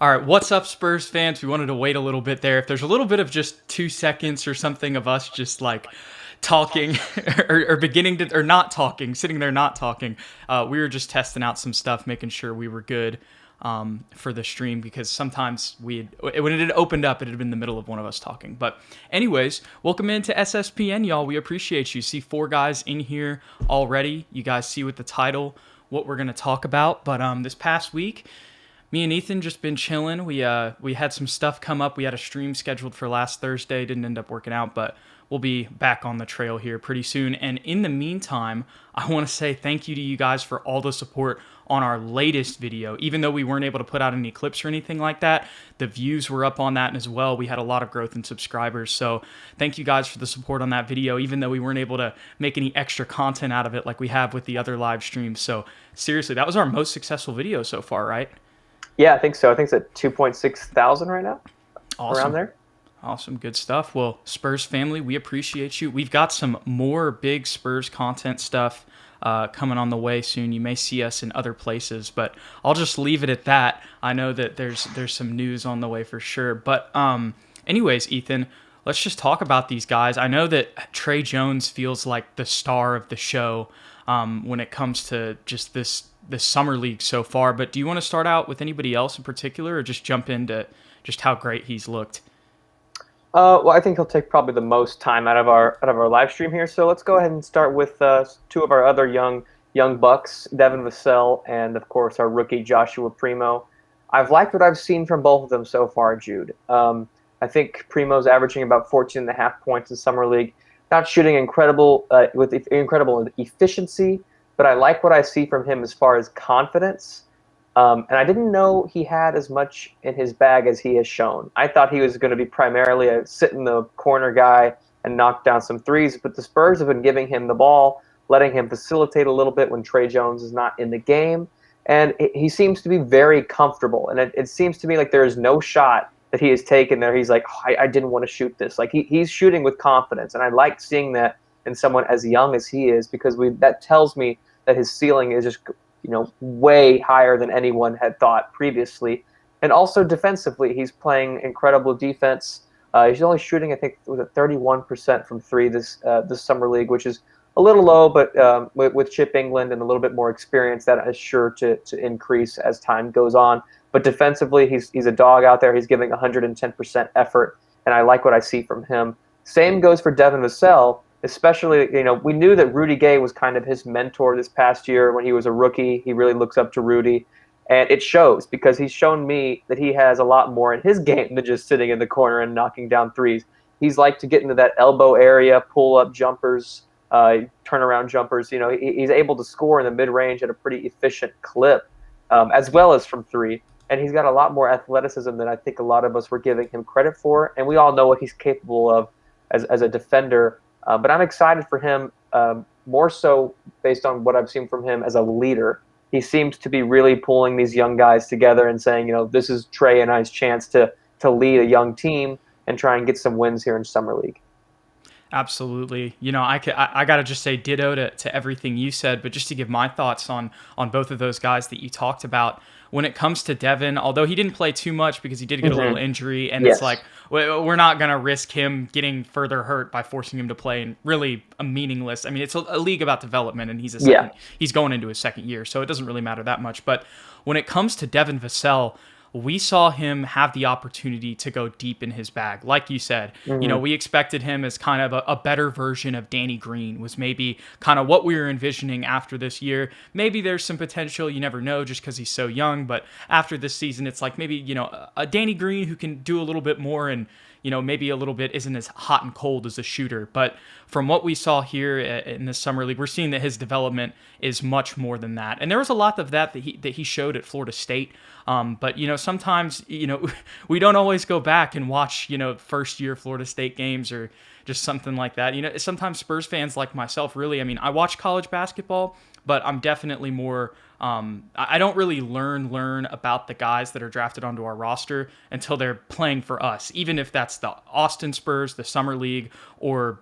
All right, what's up, Spurs fans? We wanted to wait a little bit there. If there's a little bit of just 2 seconds or something of us just like talking or beginning to, or not talking, sitting there not talking, we were just testing out some stuff, making sure we were good for the stream because sometimes when it had opened up, it had been the middle of one of us talking. But anyways, welcome into SSPN, y'all. We appreciate you. See 4 guys in here already. You guys see with the title what we're going to talk about. But this past week, me and Ethan just been chilling. We had some stuff come up. We had a stream scheduled for last Thursday. Didn't end up working out, but we'll be back on the trail here pretty soon. And in the meantime, I want to say thank you to you guys for all the support on our latest video. Even though we weren't able to put out any clips or anything like that, the views were up on that as well. We had a lot of growth in subscribers. So thank you guys for the support on that video, even though we weren't able to make any extra content out of it like we have with the other live streams. So seriously, that was our most successful video so far, right? Yeah, I think so. I think it's at 2.6 thousand right now, Awesome. around there. Awesome. Good stuff. Well, Spurs family, we appreciate you. We've got some more big Spurs content stuff coming on the way soon. You may see us in other places, but I'll just leave it at that. I know that there's some news on the way for sure. But anyways, Ethan, let's just talk about these guys. I know that Trey Jones feels like the star of the show when it comes to just this summer league so far. But do you want to start out with anybody else in particular, or just jump into just how great he's looked? Well, I think he'll take probably the most time out of our live stream here. So let's go ahead and start with 2 of our other young bucks, Devin Vassell, and of course our rookie Joshua Primo. I've liked what I've seen from both of them so far, Jude. I think Primo's averaging about 14.5 points in summer league, not shooting incredible with incredible efficiency, but I like what I see from him as far as confidence. And I didn't know he had as much in his bag as he has shown. I thought he was going to be primarily a sit-in-the-corner guy and knock down some threes, but the Spurs have been giving him the ball, letting him facilitate a little bit when Trey Jones is not in the game. And he seems to be very comfortable. And it seems to me like there is no shot that he has taken there. He's like, oh, I didn't want to shoot this. Like he's shooting with confidence. And I like seeing that in someone as young as he is, because that tells me that his ceiling is just way higher than anyone had thought previously. And also defensively, he's playing incredible defense. He's only shooting, I think, was it 31% from 3 this summer league, which is a little low, but with Chip England and a little bit more experience, that is sure to increase as time goes on. But defensively, he's a dog out there. He's giving 110% effort, and I like what I see from him. Same goes for Devin Vassell. Especially, we knew that Rudy Gay was kind of his mentor this past year when he was a rookie. He really looks up to Rudy. And it shows, because he's shown me that he has a lot more in his game than just sitting in the corner and knocking down threes. He's like to get into that elbow area, pull-up jumpers, turnaround jumpers. He's able to score in the mid-range at a pretty efficient clip, as well as from 3. And he's got a lot more athleticism than I think a lot of us were giving him credit for. And we all know what he's capable of as a defender. But I'm excited for him, more so based on what I've seen from him as a leader. He seems to be really pulling these young guys together and saying, this is Trey and I's chance to lead a young team and try and get some wins here in Summer League. Absolutely. I got to just say ditto to everything you said, but just to give my thoughts on both of those guys that you talked about. When it comes to Devin, although he didn't play too much because he did get a little injury, and It's like, we're not going to risk him getting further hurt by forcing him to play in really a meaningless. I mean, it's a league about development, and he's going into his second year, so it doesn't really matter that much. But when it comes to Devin Vassell, we saw him have the opportunity to go deep in his bag. Like you said, we expected him as kind of a better version of Danny Green, was maybe kind of what we were envisioning after this year. Maybe there's some potential, you never know, just because he's so young. But after this season, it's like maybe, a Danny Green who can do a little bit more and, maybe a little bit isn't as hot and cold as a shooter. But from what we saw here in the summer league, we're seeing that his development is much more than that. And there was a lot of that he showed at Florida State. But, sometimes, we don't always go back and watch, first year Florida State games or just something like that. Sometimes Spurs fans like myself, really, I watch college basketball, but I'm definitely more, I don't really learn about the guys that are drafted onto our roster until they're playing for us, even if that's the Austin Spurs, the Summer League, or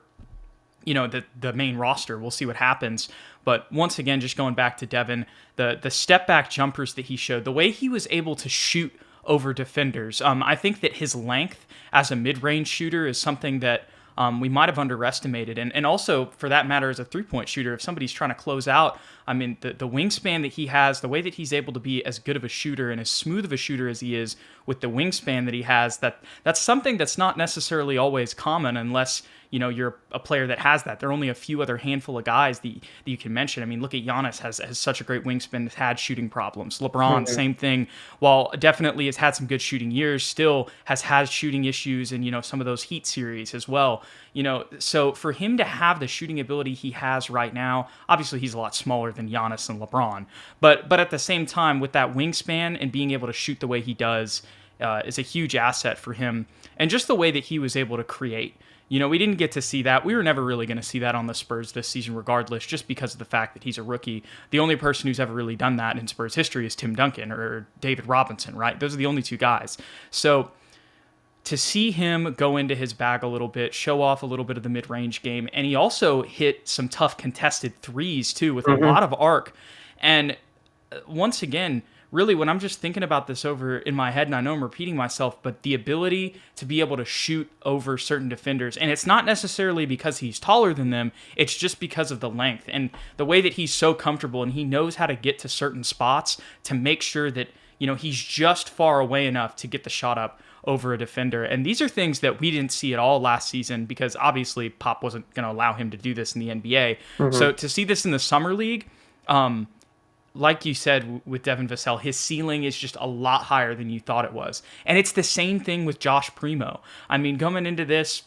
the main roster. We'll see what happens. But once again, just going back to Devin, the step back jumpers that he showed, the way he was able to shoot over defenders. I think that his length as a mid-range shooter is something that we might have underestimated. And also, for that matter, as a three-point shooter, if somebody's trying to close out, I mean, the wingspan that he has, the way that he's able to be as good of a shooter and as smooth of a shooter as he is with the wingspan that he has, that's something that's not necessarily always common unless, you know, you're a player that has that. There are only a few other handful of guys that you can mention. I mean, look at Giannis has such a great wingspan, has had shooting problems. LeBron, same thing. While definitely has had some good shooting years, still has had shooting issues in, you know, some of those Heat series as well. You know, so for him to have the shooting ability he has right now, obviously he's a lot smaller than Giannis and LeBron, but at the same time, with that wingspan and being able to shoot the way he does, is a huge asset for him. And just the way that he was able to create. You know, we didn't get to see that. We were never really going to see that on the Spurs this season regardless, just because of the fact that he's a rookie. The only person who's ever really done that in Spurs history is Tim Duncan or David Robinson, right? Those are the only two guys. So to see him go into his bag a little bit, show off a little bit of the mid-range game, and he also hit some tough contested threes too with a lot of arc. And once again, really, when I'm just thinking about this over in my head, and I know I'm repeating myself, but the ability to be able to shoot over certain defenders, and it's not necessarily because he's taller than them, it's just because of the length and the way that he's so comfortable and he knows how to get to certain spots to make sure that, you know, he's just far away enough to get the shot up over a defender. And these are things that we didn't see at all last season because obviously Pop wasn't going to allow him to do this in the NBA. So to see this in the Summer League, like you said with Devin Vassell, his ceiling is just a lot higher than you thought it was. And it's the same thing with Josh Primo. I mean, coming into this,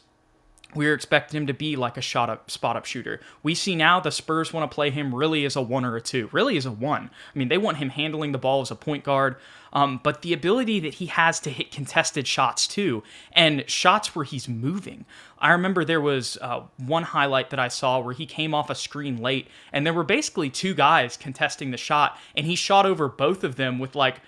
we were expecting him to be like a spot-up shooter. We see now the Spurs want to play him really as a 1 or a 2, really as a 1. I mean, they want him handling the ball as a point guard, but the ability that he has to hit contested shots too, and shots where he's moving. I remember there was one highlight that I saw where he came off a screen late, and there were basically two guys contesting the shot, and he shot over both of them with like,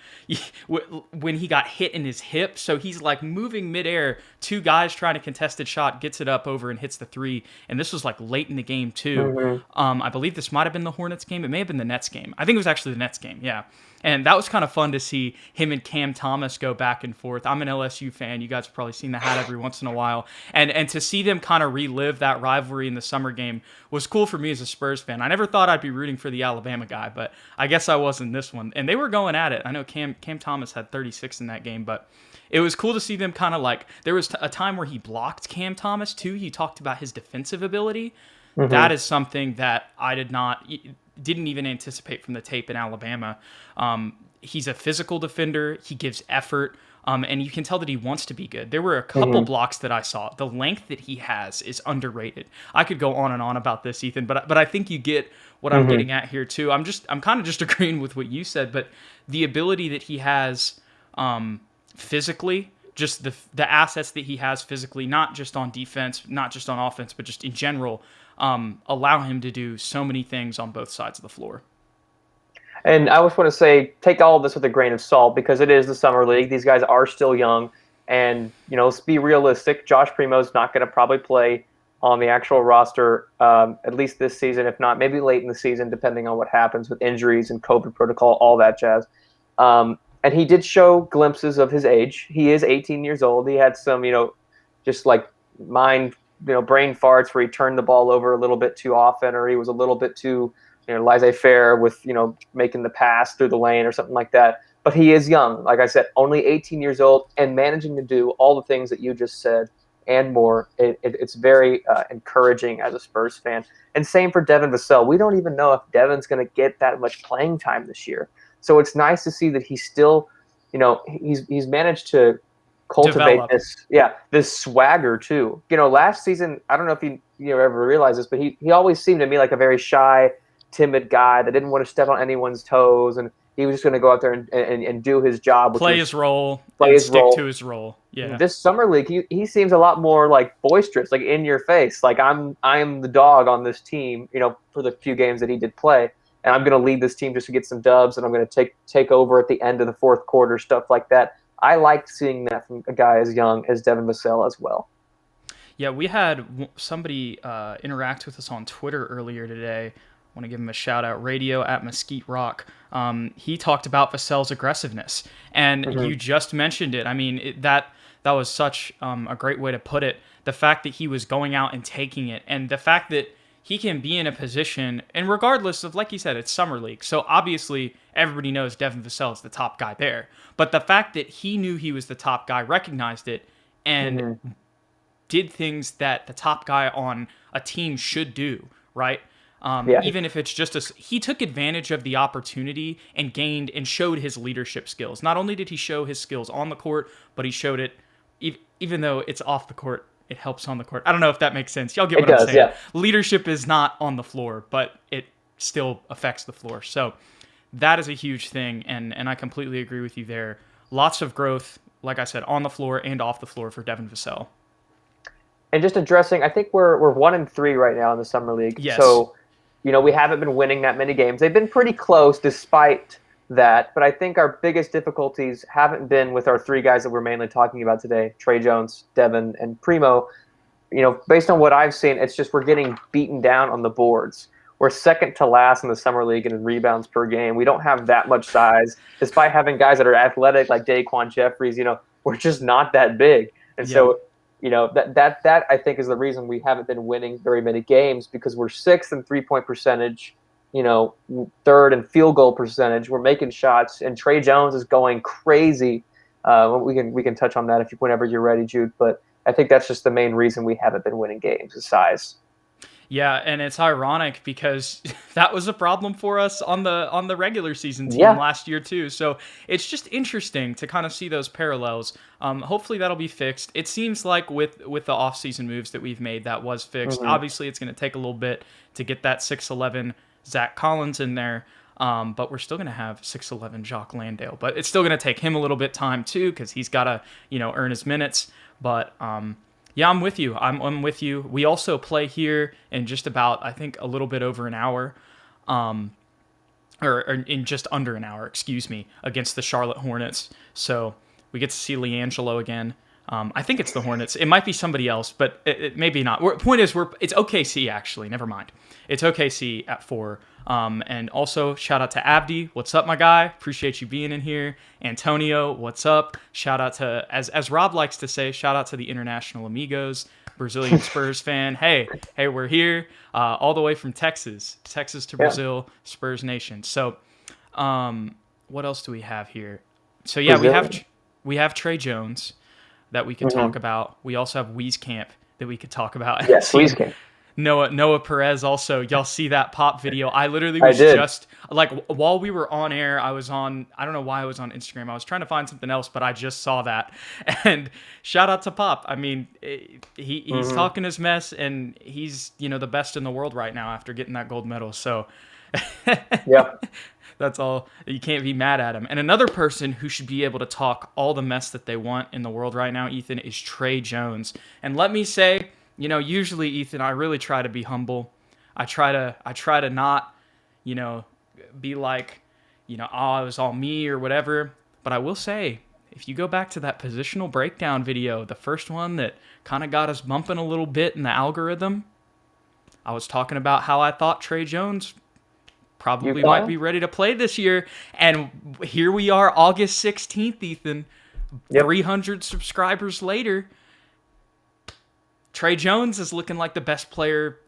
when he got hit in his hip, so he's like moving midair, two guys trying to contest a shot, gets it up over and hits the three, and this was like late in the game too. I believe this might have been the Hornets game, it may have been the Nets game. I think it was actually the Nets game, yeah. And that was kind of fun to see him and Cam Thomas go back and forth. I'm an LSU fan. You guys have probably seen the hat every once in a while. And to see them kind of relive that rivalry in the summer game was cool for me as a Spurs fan. I never thought I'd be rooting for the Alabama guy, but I guess I was in this one. And they were going at it. I know Cam Thomas had 36 in that game, but it was cool to see them kind of like, there was a time where he blocked Cam Thomas too. He talked about his defensive ability. That is something that I didn't even anticipate from the tape in Alabama. He's a physical defender. He gives effort. And you can tell that he wants to be good. There were a couple blocks that I saw. The length that he has is underrated. I could go on and on about this, Ethan, but I think you get what I'm getting at here too. I'm kind of just agreeing with what you said, but the ability that he has physically, just the assets that he has physically, not just on defense, not just on offense, but just in general, allow him to do so many things on both sides of the floor. And I just want to say, take all of this with a grain of salt because it is the Summer League. These guys are still young. And, you know, let's be realistic. Josh Primo's not going to probably play on the actual roster at least this season, if not maybe late in the season, depending on what happens with injuries and COVID protocol, all that jazz. And he did show glimpses of his age. He is 18 years old. He had some, you know, just like brain farts where he turned the ball over a little bit too often, or he was a little bit too, you know, laissez-faire with, you know, making the pass through the lane or something like that. But he is young. Like I said, only 18 years old and managing to do all the things that you just said and more. It's very encouraging as a Spurs fan. And same for Devin Vassell. We don't even know if Devin's going to get that much playing time this year. So it's nice to see that he's still, you know, he's managed to cultivate this swagger too. You know, last season, I don't know if you ever realized this, but he always seemed to me like a very shy, timid guy that didn't want to step on anyone's toes, and he was just going to go out there and do his job. Play his role, stick to his role. Yeah. This Summer League, he seems a lot more like boisterous, like in your face. Like I'm the dog on this team, you know, for the few games that he did play. And I'm going to lead this team just to get some dubs, and I'm going to take over at the end of the fourth quarter, stuff like that. I liked seeing that from a guy as young as Devin Vassell as well. Yeah, we had somebody interact with us on Twitter earlier today. want to give him a shout out, Radio at Mesquite Rock. He talked about Vassell's aggressiveness, and you just mentioned it. I mean, that was such a great way to put it. The fact that he was going out and taking it, and the fact that he can be in a position, and regardless of, like you said, it's Summer League, so obviously everybody knows Devin Vassell is the top guy there. But the fact that he knew he was the top guy, recognized it, and did things that the top guy on a team should do, right? Even if it's just he took advantage of the opportunity and gained and showed his leadership skills. Not only did he show his skills on the court, but he showed it, even though it's off the court, it helps on the court. I don't know if that makes sense. Y'all get what I'm saying. Yeah. Leadership is not on the floor, but it still affects the floor. So that is a huge thing, and I completely agree with you there. Lots of growth, like I said, on the floor and off the floor for Devin Vassell. And just addressing, I think we're 1-3 right now in the Summer League. Yes. So, we haven't been winning that many games. They've been pretty close despite that, but I think our biggest difficulties haven't been with our three guys that we're mainly talking about today, Trey Jones, Devin, and Primo. Based on what I've seen, it's just we're getting beaten down on the boards. We're second to last in the Summer League in rebounds per game. We don't have that much size. Despite having guys that are athletic like Daquan Jeffries, we're just not that big. And so, that I think is the reason we haven't been winning very many games, because we're sixth in 3-point percentage, third in field goal percentage. We're making shots, and Trey Jones is going crazy. We can touch on that whenever you're ready, Jude. But I think that's just the main reason we haven't been winning games is size. Yeah, and it's ironic because that was a problem for us on the regular season team last year too. So it's just interesting to kind of see those parallels. Hopefully that'll be fixed. It seems like with the offseason moves that we've made, that was fixed. Obviously, it's going to take a little bit to get that 6'11" Zach Collins in there. But we're still going to have 6'11" Jock Landale. But it's still going to take him a little bit time too, because he's got to earn his minutes. But yeah, I'm with you. I'm with you. We also play here in just about, I think, a little bit over an hour, or in just under an hour, excuse me, against the Charlotte Hornets. So we get to see LiAngelo again. I think it's the Hornets. It might be somebody else, but it maybe not. Point is, it's OKC, actually. Never mind. It's OKC at 4. And also, shout out to Abdi. What's up, my guy? Appreciate you being in here. Antonio, what's up? Shout out to, as Rob likes to say, shout out to the International Amigos, Brazilian Spurs fan. Hey, we're here all the way from Texas to Brazil, Spurs Nation. So what else do we have here? So, yeah, we have Trey Jones that we could talk about. We also have Wieskamp that we could talk about. Yes, Wieskamp. Noah Perez also. Y'all see that pop video? I literally was just like, while we were on air, I don't know why I was on Instagram. I was trying to find something else, but I just saw that. And shout out to Pop. I mean, he's talking his mess, and he's, the best in the world right now after getting that gold medal. So yeah, that's all. You can't be mad at him. And another person who should be able to talk all the mess that they want in the world right now, Ethan, is Trey Jones. And let me say, usually, Ethan, I really try to be humble. I try to not, be like, oh, it was all me or whatever. But I will say, if you go back to that positional breakdown video, the first one that kind of got us bumping a little bit in the algorithm, I was talking about how I thought Trey Jones probably might be ready to play this year. And here we are, August 16th, Ethan, 300 subscribers later. Trey Jones is looking like the best player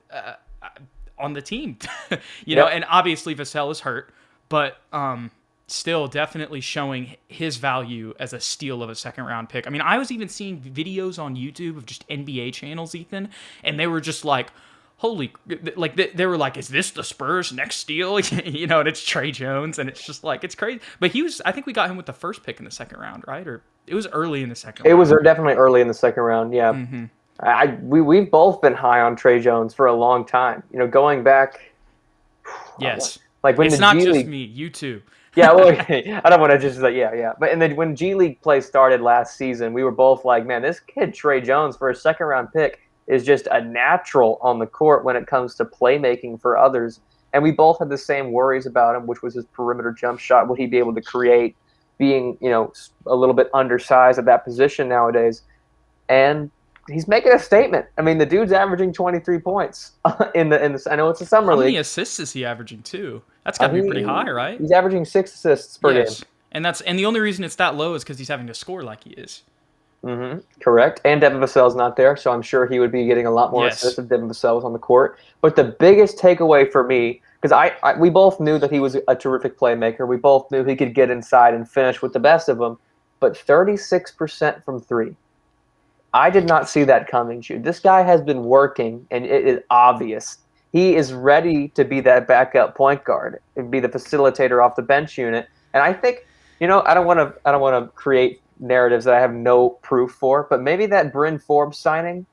on the team, and obviously Vassell is hurt, but still definitely showing his value as a steal of a second-round pick. I mean, I was even seeing videos on YouTube of just NBA channels, Ethan, and they were just like, holy, like they were like, is this the Spurs' next steal? And it's Trey Jones, and it's just like, it's crazy. But I think we got him with the first pick in the second round, right? Or it was early in the second round. It was definitely early in the second round, yeah. Mm-hmm. We've both been high on Trey Jones for a long time. Going back. Yes. Like when it's the not G just League, me, you too. Yeah, well, I don't want to just say yeah. But then when G League play started last season, we were both like, man, this kid Trey Jones for a second round pick is just a natural on the court when it comes to playmaking for others. And we both had the same worries about him, which was his perimeter jump shot. Would he be able to create, being a little bit undersized at that position nowadays? And he's making a statement. I mean, the dude's averaging 23 points in the. I know it's a summer How many league. assists is he averaging too? That's got to be pretty high, right? He's averaging 6 assists per game. Yes. And the only reason it's that low is because he's having to score like he is. Correct. And Devin Vassell's not there, so I'm sure he would be getting a lot more Yes. assists if Devin Vassell was on the court. But the biggest takeaway for me, because we both knew that he was a terrific playmaker. We both knew he could get inside and finish with the best of them. But 36% from three. I did not see that coming, Jude. This guy has been working, and it is obvious. He is ready to be that backup point guard and be the facilitator off the bench unit. And I think, I don't want to create narratives that I have no proof for, but maybe that Bryn Forbes signing,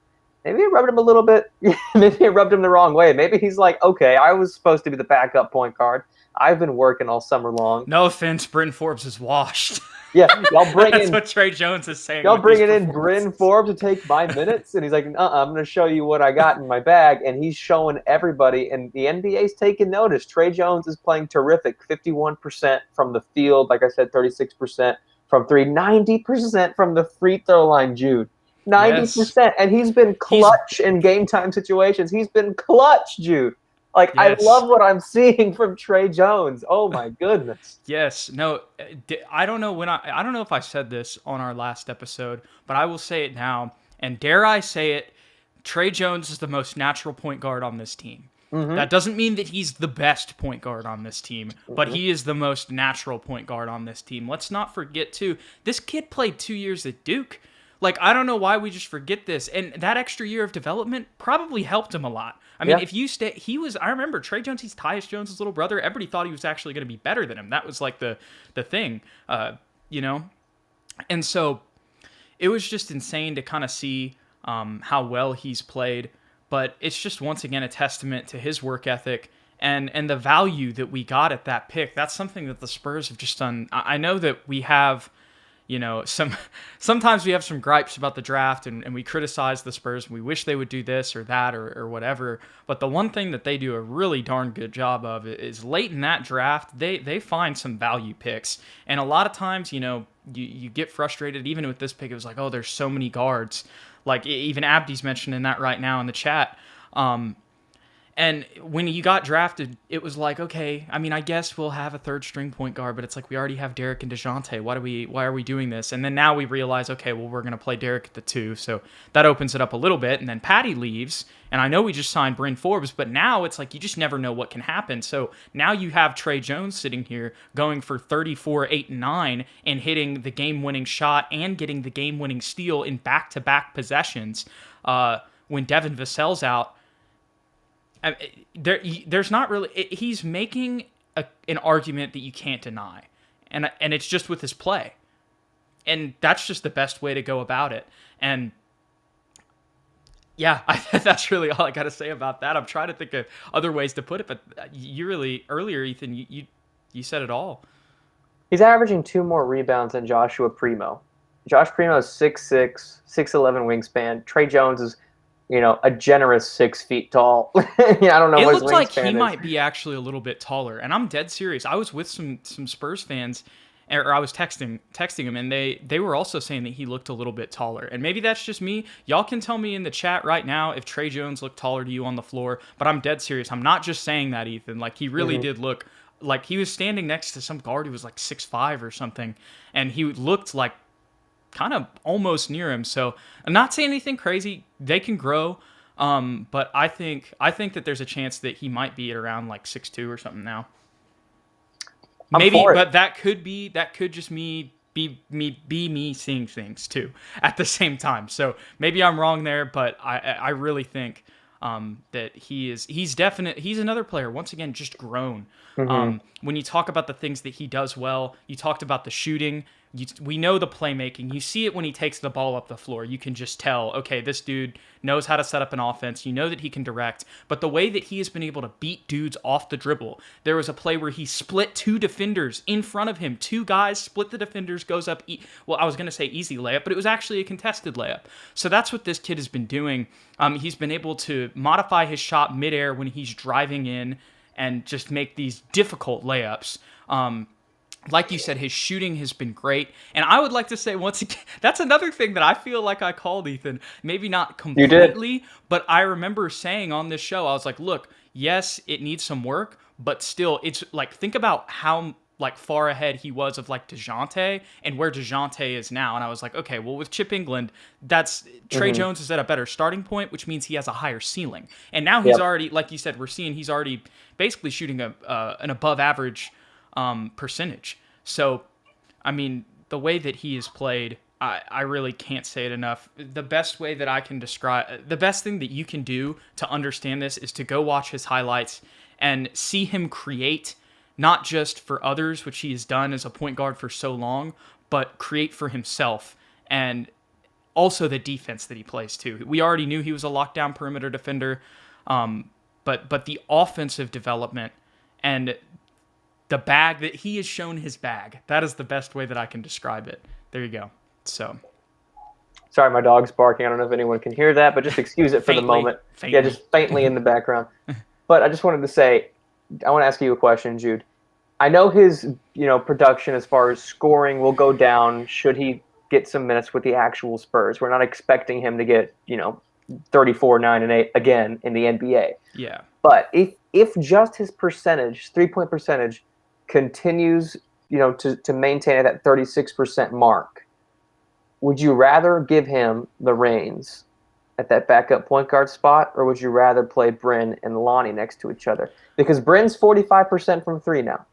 maybe it rubbed him a little bit. Maybe it rubbed him the wrong way. Maybe he's like, okay, I was supposed to be the backup point guard. I've been working all summer long. No offense, Bryn Forbes is washed. Yeah, y'all bring That's in. what Trey Jones is saying. Y'all bringing in Bryn Forbes to take my minutes, and he's like, I'm going to show you what I got in my bag, and he's showing everybody, and the NBA's taking notice. Trey Jones is playing terrific, 51% from the field, like I said, 36% from three, 90% from the free throw line, Jude. 90%, yes. And he's been clutch in game time situations. He's been clutch, Jude. Like, yes. I love what I'm seeing from Trey Jones. Oh my goodness. Yes. No, I don't know I don't know if I said this on our last episode, but I will say it now. And dare I say it, Trey Jones is the most natural point guard on this team. Mm-hmm. That doesn't mean that he's the best point guard on this team, but he is the most natural point guard on this team. Let's not forget too, this kid played 2 years at Duke. Like, I don't know why we just forget this. And that extra year of development probably helped him a lot. I mean, if you stay, I remember Trey Jones, he's Tyus Jones' little brother. Everybody thought he was actually going to be better than him. That was like the thing, And so it was just insane to kind of see how well he's played. But it's just, once again, a testament to his work ethic and the value that we got at that pick. That's something that the Spurs have just done. I know that we have... sometimes we have some gripes about the draft and we criticize the Spurs and we wish they would do this or that or whatever. But the one thing that they do a really darn good job of is late in that draft, they find some value picks. And a lot of times, you get frustrated. Even with this pick, it was like, oh, there's so many guards. Like even Abdi's mentioning that right now in the chat. And when you got drafted, it was like, okay, I mean, I guess we'll have a third string point guard, but it's like we already have Derek and DeJounte. Why are we doing this? And then now we realize, okay, well, we're going to play Derek at the 2. So that opens it up a little bit. And then Patty leaves. And I know we just signed Bryn Forbes, but now it's like you just never know what can happen. So now you have Trey Jones sitting here going for 34, 8, and 9 and hitting the game-winning shot and getting the game-winning steal in back-to-back possessions when Devin Vassell's out. There's not really... He's making an argument that you can't deny. And it's just with his play. And that's just the best way to go about it. And yeah, that's really all I got to say about that. I'm trying to think of other ways to put it, but you really... Earlier, Ethan, you said it all. He's averaging 2 more rebounds than Joshua Primo. Josh Primo is 6'6", 6'11" wingspan. Trey Jones is... a generous 6 feet tall. I don't know what his wingspan is. It looks like he might be actually a little bit taller, and I'm dead serious. I was with some Spurs fans, or I was texting him, and they were also saying that he looked a little bit taller. And maybe that's just me. Y'all can tell me in the chat right now if Trey Jones looked taller to you on the floor, but I'm dead serious. I'm not just saying that, Ethan. Like, he really did look like he was standing next to some guard who was like 6'5" or something, and he looked like kind of almost near him. So I'm not saying anything crazy. They can grow. But I think that there's a chance that he might be at around like 6'2" or something now. Maybe, but that could just be me seeing things too at the same time. So maybe I'm wrong there, but I really think that he's another player, once again, just grown. When you talk about the things that he does well, you talked about the shooting. We know the playmaking. You see it when he takes the ball up the floor. You can just tell, okay, this dude knows how to set up an offense. You know that he can direct. But the way that he has been able to beat dudes off the dribble, there was a play where he split 2 defenders in front of him. 2 guys split the defenders, goes up. I was going to say easy layup, but it was actually a contested layup. So that's what this kid has been doing. He's been able to modify his shot midair when he's driving in and just make these difficult layups. like you said, his shooting has been great. And I would like to say, once again, that's another thing that I feel like I called Ethan. Maybe not You did. completely, but I remember saying on this show, I was like, look, yes, it needs some work, but still, it's like, think about how like far ahead he was of like DeJounte and where DeJounte is now. And I was like, okay, well, with Chip England, that's Trey Jones is at a better starting point, which means he has a higher ceiling. And now he's Yep. already, like you said, we're seeing he's already basically shooting an above average percentage. So, I mean, the way that he is played, I really can't say it enough. The best way that I can describe, the best thing that you can do to understand this is to go watch his highlights and see him create, not just for others, which he has done as a point guard for so long, but create for himself and also the defense that he plays too. We already knew he was a lockdown perimeter defender, but the offensive development and the bag that he has shown his bag. That is the best way that I can describe it. There you go. So Sorry, my dog's barking. I don't know if anyone can hear that, but just excuse it for the faintly, moment. faintly. Yeah, just faintly in the background. But I just wanted to say, I want to ask you a question, Jude. I know his, production as far as scoring will go down should he get some minutes with the actual Spurs. We're not expecting him to get, 34, 9, and 8 again in the NBA. Yeah. But if just his percentage, 3-point percentage, continues, to maintain at that 36% mark, would you rather give him the reins at that backup point guard spot, or would you rather play Bryn and Lonnie next to each other? Because Bryn's 45% from three now.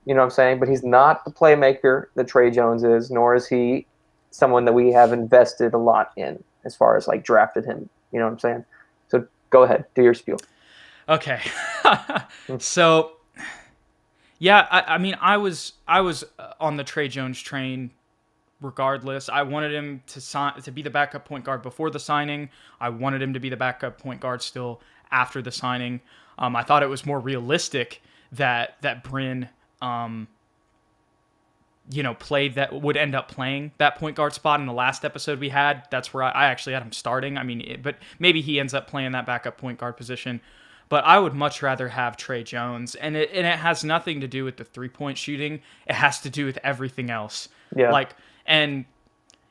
You know what I'm saying? But he's not the playmaker that Trey Jones is, nor is he someone that we have invested a lot in as far as like drafted him. You know what I'm saying? So go ahead, do your spiel. Okay. So, yeah, I mean, I was on the Trey Jones train. Regardless, I wanted him to be the backup point guard before the signing. I wanted him to be the backup point guard still after the signing. I thought it was more realistic that Bryn, would end up playing that point guard spot in the last episode we had. That's where I actually had him starting. I mean, but maybe he ends up playing that backup point guard position. But I would much rather have Trey Jones, and it has nothing to do with the 3-point shooting. It has to do with everything else. Yeah. And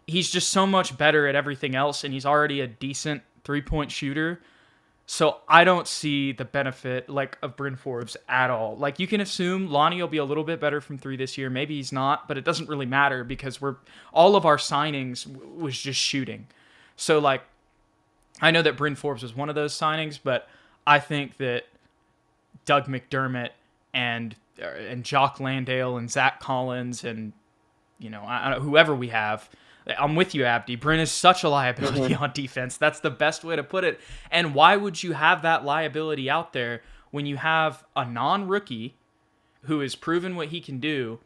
he's just so much better at everything else, and he's already a decent 3-point shooter. So I don't see the benefit of Bryn Forbes at all. Like, you can assume Lonnie will be a little bit better from 3 this year. Maybe he's not, but it doesn't really matter because all of our signings was just shooting. So I know that Bryn Forbes was one of those signings, but I think that Doug McDermott and Jock Landale and Zach Collins and whoever we have, I'm with you, Abdi. Bryn is such a liability on defense. That's the best way to put it. And why would you have that liability out there when you have a non-rookie who has proven what he can do,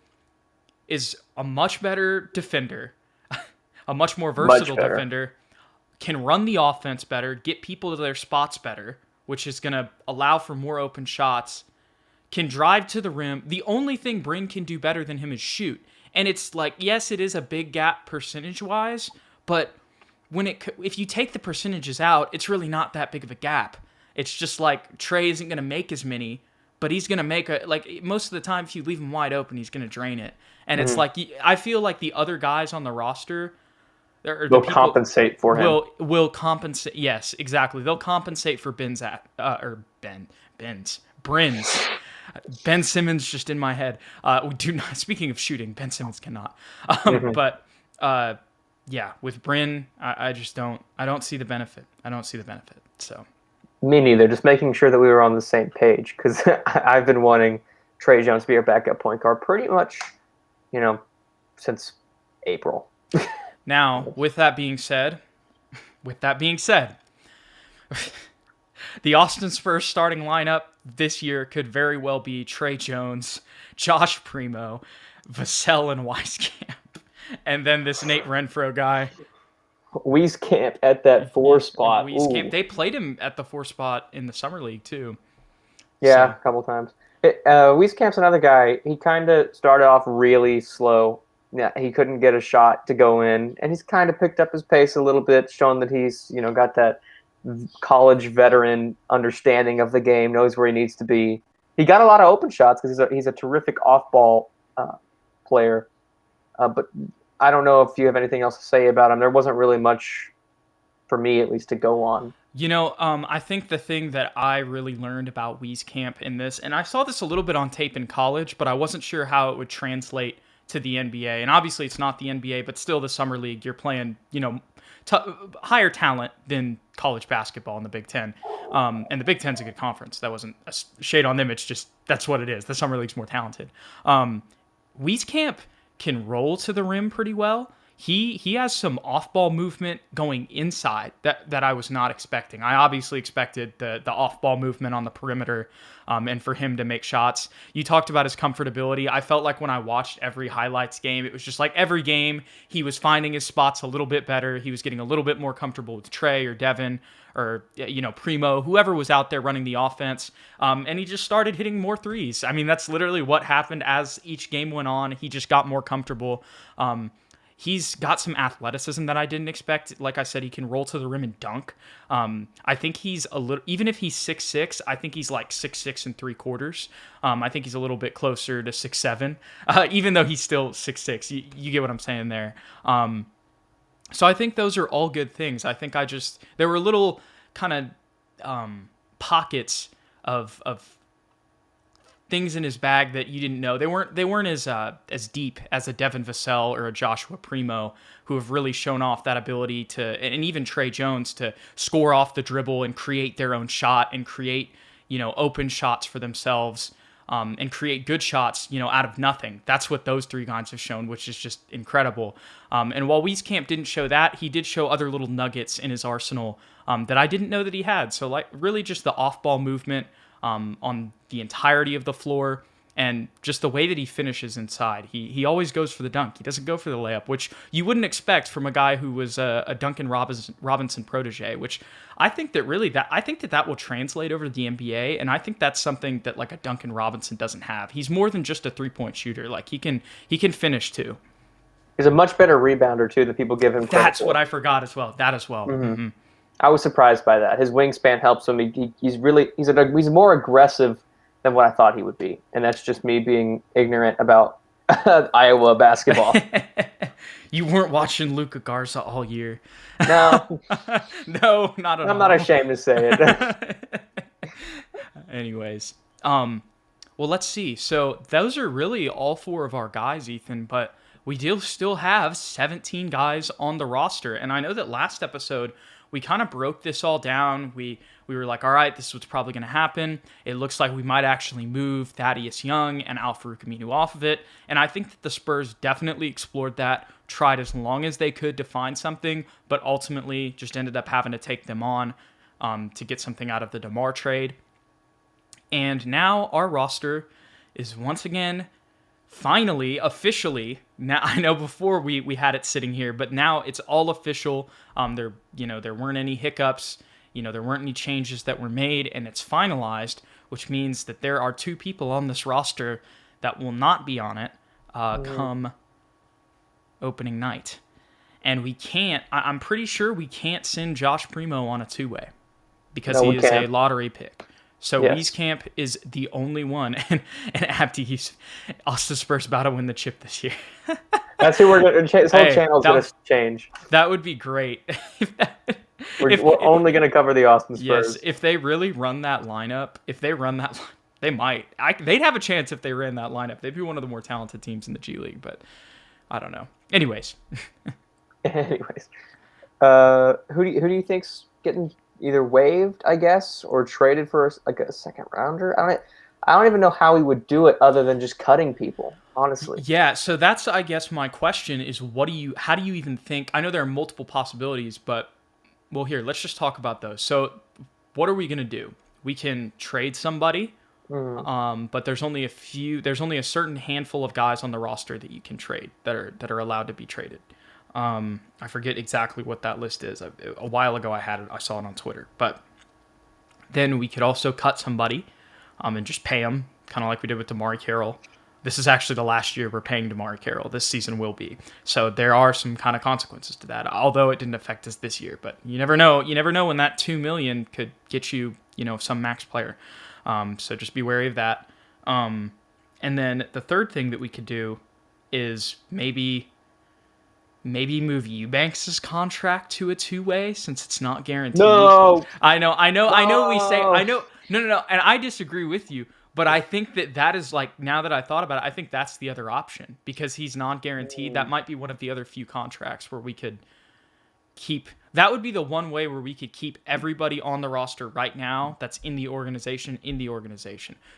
is a much better defender, a much more versatile defender, can run the offense better, get people to their spots better, which is going to allow for more open shots, can drive to the rim. The only thing Bryn can do better than him is shoot. And it's yes, it is a big gap percentage-wise, but if you take the percentages out, it's really not that big of a gap. It's just Trey isn't going to make as many, but he's going to make most of the time, if you leave him wide open, he's going to drain it. And it's I feel like the other guys on the roster, they'll compensate for him. Will compensate. Yes, exactly. They'll compensate for Bryn's. Ben Simmons just in my head. We do not. Speaking of shooting, Ben Simmons cannot. But with Bryn, I just don't. I don't see the benefit. So me neither. Just making sure that we were on the same page, because I've been wanting Trey Jones to be our backup point guard pretty much, since April. Now, with that being said, the Austin Spurs starting lineup this year could very well be Trey Jones, Josh Primo, Vassell, and Wieskamp. And then this Nate Renfro guy. Wieskamp at that 4 spot. Wieskamp. They played him at the 4 spot in the Summer League, too. Yeah, a couple times. Wieskamp's another guy. He kind of started off really slow. Yeah, he couldn't get a shot to go in. And he's kind of picked up his pace a little bit, showing that he's, got that college veteran understanding of the game, knows where he needs to be. He got a lot of open shots because he's a terrific off-ball player. But I don't know if you have anything else to say about him. There wasn't really much for me, at least, to go on. I think the thing that I really learned about Wieskamp in this, and I saw this a little bit on tape in college, but I wasn't sure how it would translate to the NBA. And obviously, it's not the NBA, but still the summer league. You're playing, t- higher talent than college basketball in the Big Ten. And the Big Ten's a good conference. That wasn't a shade on them. It's just that's what it is. The summer league's more talented. Wieskamp can roll to the rim pretty well. He has some off-ball movement going inside that I was not expecting. I obviously expected the off-ball movement on the perimeter and for him to make shots. You talked about his comfortability. I felt like when I watched every highlights game, it was just like every game he was finding his spots a little bit better. He was getting a little bit more comfortable with Trey or Devin or Primo, whoever was out there running the offense, and he just started hitting more threes. I mean, that's literally what happened as each game went on. He just got more comfortable. He's got some athleticism that I didn't expect. Like I said, he can roll to the rim and dunk. I think he's a little, even if he's 6'6", I think he's like 6'6 3/4. I think he's a little bit closer to 6'7", even though he's still 6'6". You get what I'm saying there. So I think those are all good things. I think there were little kind of pockets of things in his bag that you didn't know. They weren't as deep as a Devin Vassell or a Joshua Primo, who have really shown off that ability to, and even Trey Jones, to score off the dribble and create their own shot and create open shots for themselves, and create good shots out of nothing. That's what those three guys have shown, which is just incredible. And while Wieskamp didn't show that, he did show other little nuggets in his arsenal that I didn't know that he had. So like really just the off-ball movement on the entirety of the floor, and just the way that he finishes inside. He always goes for the dunk. He doesn't go for the layup, which you wouldn't expect from a guy who was a Duncan Robinson protege, which I think that will translate over to the NBA, and I think that's something that like a Duncan Robinson doesn't have. He's more than just a three-point shooter. Like he can finish too. He's a much better rebounder too than people give him credit That's for. what I forgot as well. That as well. Mm-hmm. Mm-hmm. I was surprised by that. His wingspan helps him. He's more aggressive than what I thought he would be, and that's just me being ignorant about Iowa basketball. You weren't watching Luca Garza all year. No, no, not at all. I'm not ashamed to say it. Anyways, well, let's see. So those are really all four of our guys, Ethan, but we do still have 17 guys on the roster, and I know that last episode we kind of broke this all down. We were like, all right, this is what's probably going to happen. It looks like we might actually move Thaddeus Young and Al-Farouq Aminu off of it. And I think that the Spurs definitely explored that, tried as long as they could to find something, but ultimately just ended up having to take them on to get something out of the DeMar trade. And now our roster is once again, finally, officially, now I know before we had it sitting here, but now it's all official. There weren't any hiccups, there weren't any changes that were made, and it's finalized, which means that there are two people on this roster that will not be on it come opening night. And I'm pretty sure we can't send Josh Primo on a two-way because he is a lottery pick. So yes. Wieskamp is the only one, and Abdi, us the Spurs about to win the chip this year. That's who we're going to. This whole channel's going to change. That would be great. We're only going to cover the Austin Spurs. Yes, if they really run that lineup, they might. They'd have a chance if they ran that lineup. They'd be one of the more talented teams in the G League, but I don't know. Anyways, who do you think's getting either waived, I guess, or traded for a second rounder? I don't even know how he would do it other than just cutting people, honestly. Yeah, so that's, I guess, my question is how do you even think? I know there are multiple possibilities, but well, here, let's just talk about those. So what are we going to do? We can trade somebody, but there's only a certain handful of guys on the roster that you can trade that are allowed to be traded. I forget exactly what that list is. A while ago I saw it on Twitter. But then we could also cut somebody and just pay them, kind of like we did with DeMar Carroll. This is actually the last year we're paying DeMar Carroll. This season will be. So there are some kind of consequences to that, although it didn't affect us this year. But you never know. You never know when that $2 million could get you, some max player. So just be wary of that. And And then the third thing that we could do is maybe move Eubanks' contract to a two-way since it's not guaranteed. No. I know. We say, No. no, and I disagree with you, but I think that is like, now that I thought about it, I think that's the other option because he's non-guaranteed. That might be one of the other few contracts where we could keep. That would be the one way where we could keep everybody on the roster right now that's in the organization.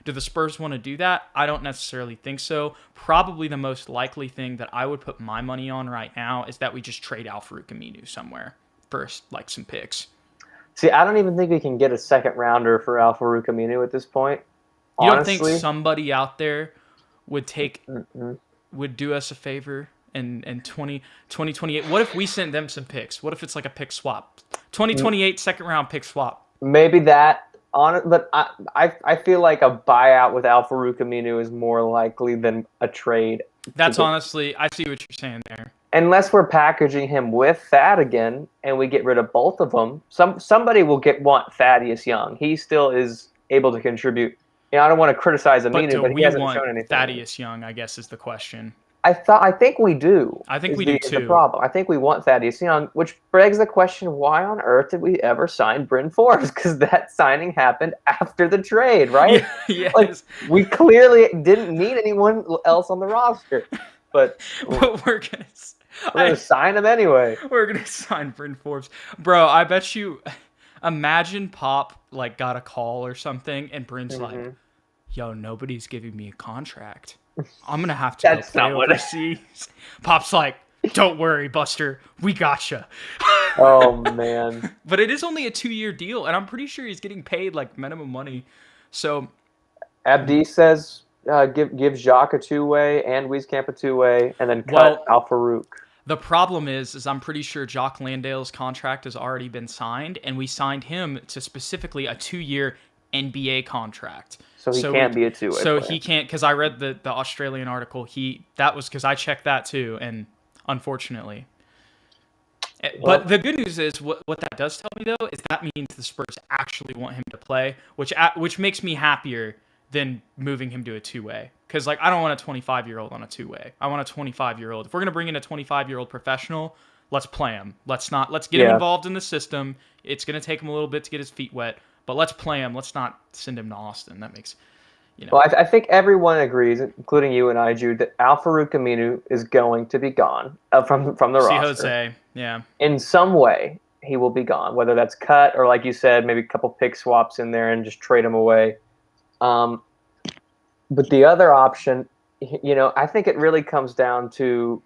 Do the Spurs want to do that? I don't necessarily think so. Probably the most likely thing that I would put my money on right now is that we just trade Al-Farouq Aminu somewhere for like some picks. See, I don't even think we can get a second rounder for Al-Farouq Aminu at this point. You Honestly. don't think somebody out there would would do us a favor? And 2028. What if we sent them some picks? What if it's like a pick swap? 2028 second round pick swap. Maybe that but I feel like a buyout with Al-Farouq Aminu is more likely than a trade. That's honestly, I see what you're saying there. Unless we're packaging him with Thad again and we get rid of both of them, somebody will want Thaddeus Young. He still is able to contribute. I don't want to criticize Aminu, but he hasn't shown anything. Thaddeus Young, I guess, is the question. I think we do. I think we do too. The problem. I think we want Thaddeus Young, which begs the question: why on earth did we ever sign Bryn Forbes? Because that signing happened after the trade, right? Yes. Like, we clearly didn't need anyone else on the roster, but we're gonna sign him anyway. We're gonna sign Bryn Forbes, bro. I bet you. Imagine Pop like got a call or something, and Bryn's like, "Yo, nobody's giving me a contract. I'm going to have to go play overseas." Pop's like, "Don't worry, Buster. We gotcha." Oh, man. But it is only a 2-year deal, and I'm pretty sure he's getting paid like minimum money. So Abdi says give Jacques a two-way and Wieskamp a two-way, and then cut Al-Farouq. The problem is I'm pretty sure Jock Landale's contract has already been signed, and we signed him to specifically a 2-year NBA contract. So he can't be a two-way player. He can't, because I read the Australian article. That was because I checked that too, and unfortunately. But the good news is, what that does tell me though is that means the Spurs actually want him to play, which makes me happier than moving him to a two-way. Because like I don't want a 25-year-old on a two-way. I want a 25-year-old. If we're gonna bring in a 25-year-old professional, let's play him. Let's get him involved in the system. It's gonna take him a little bit to get his feet wet. But let's play him. Let's not send him to Austin. That makes, Well, I think everyone agrees, including you and I, Jude, that Al-Farouq Aminu is going to be gone from the roster. Jose, yeah. In some way, he will be gone. Whether that's cut or, like you said, maybe a couple pick swaps in there and just trade him away. But the other option, I think it really comes down to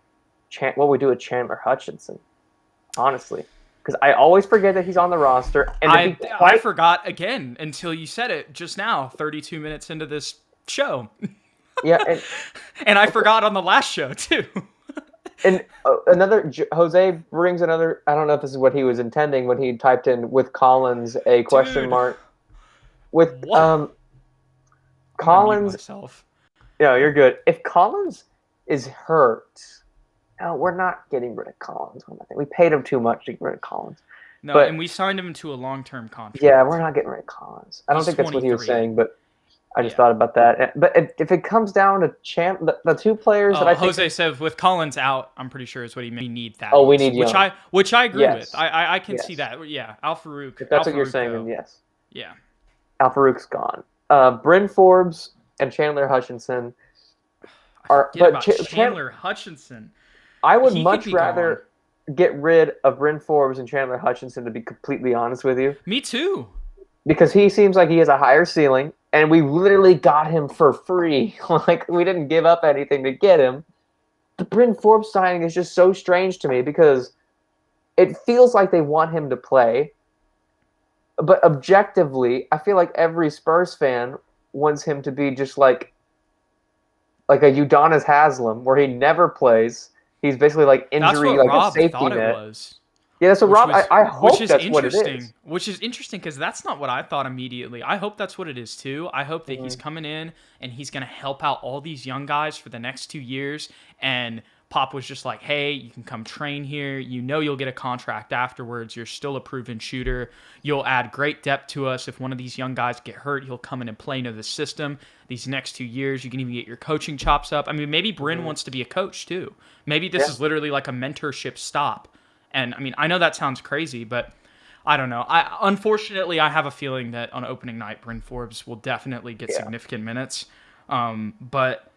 what we do with Chandler Hutchinson, honestly. Because I always forget that he's on the roster. And I forgot again until you said it just now, 32 minutes into this show. Yeah. And I forgot on the last show, too. And Jose brings another, I don't know if this is what he was intending when he typed in with Collins a question mark. With Collins. Yeah, you're good. If Collins is hurt, no, we're not getting rid of Collins. We paid him too much to get rid of Collins. No, and we signed him to a long-term contract. Yeah, we're not getting rid of Collins. I don't think that's what he was saying, but I just thought about that. But if it comes down to the two players that I think... Jose said with Collins out, I'm pretty sure is what he meant. We need that. Oh, we need Young. Which I agree with. I can see that. Yeah, Al-Farouq. If that's what you're saying, then yes. Yeah. Al-Farouq's gone. Bryn Forbes and Chandler Hutchinson are... Chandler Hutchinson. I would much rather get rid of Bryn Forbes and Chandler Hutchinson, to be completely honest with you. Me too. Because he seems like he has a higher ceiling, and we literally got him for free. Like, we didn't give up anything to get him. The Bryn Forbes signing is just so strange to me because it feels like they want him to play. But objectively, I feel like every Spurs fan wants him to be just like a Udonis Haslem, where he never plays. He's basically like injury, like Rob a safety thought net. It was. Yeah, so Rob, I hope that's what it is. Which is interesting because that's not what I thought immediately. I hope that's what it is too. I hope that he's coming in and he's going to help out all these young guys for the next 2 years and Pop was just like, hey, you can come train here. You know you'll get a contract afterwards. You're still a proven shooter. You'll add great depth to us. If one of these young guys get hurt, he'll come in and play into the system. These next 2 years, you can even get your coaching chops up. I mean, maybe Bryn wants to be a coach too. Maybe this is literally like a mentorship stop. And I mean, I know that sounds crazy, but I don't know. Unfortunately, I have a feeling that on opening night, Bryn Forbes will definitely get significant minutes. But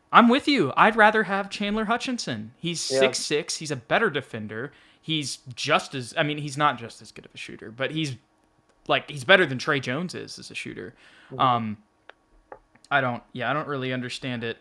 I'm with you. I'd rather have Chandler Hutchinson. He's 6'6". He's a better defender. He's he's not just as good of a shooter, but he's better than Trey Jones is as a shooter. I don't really understand it.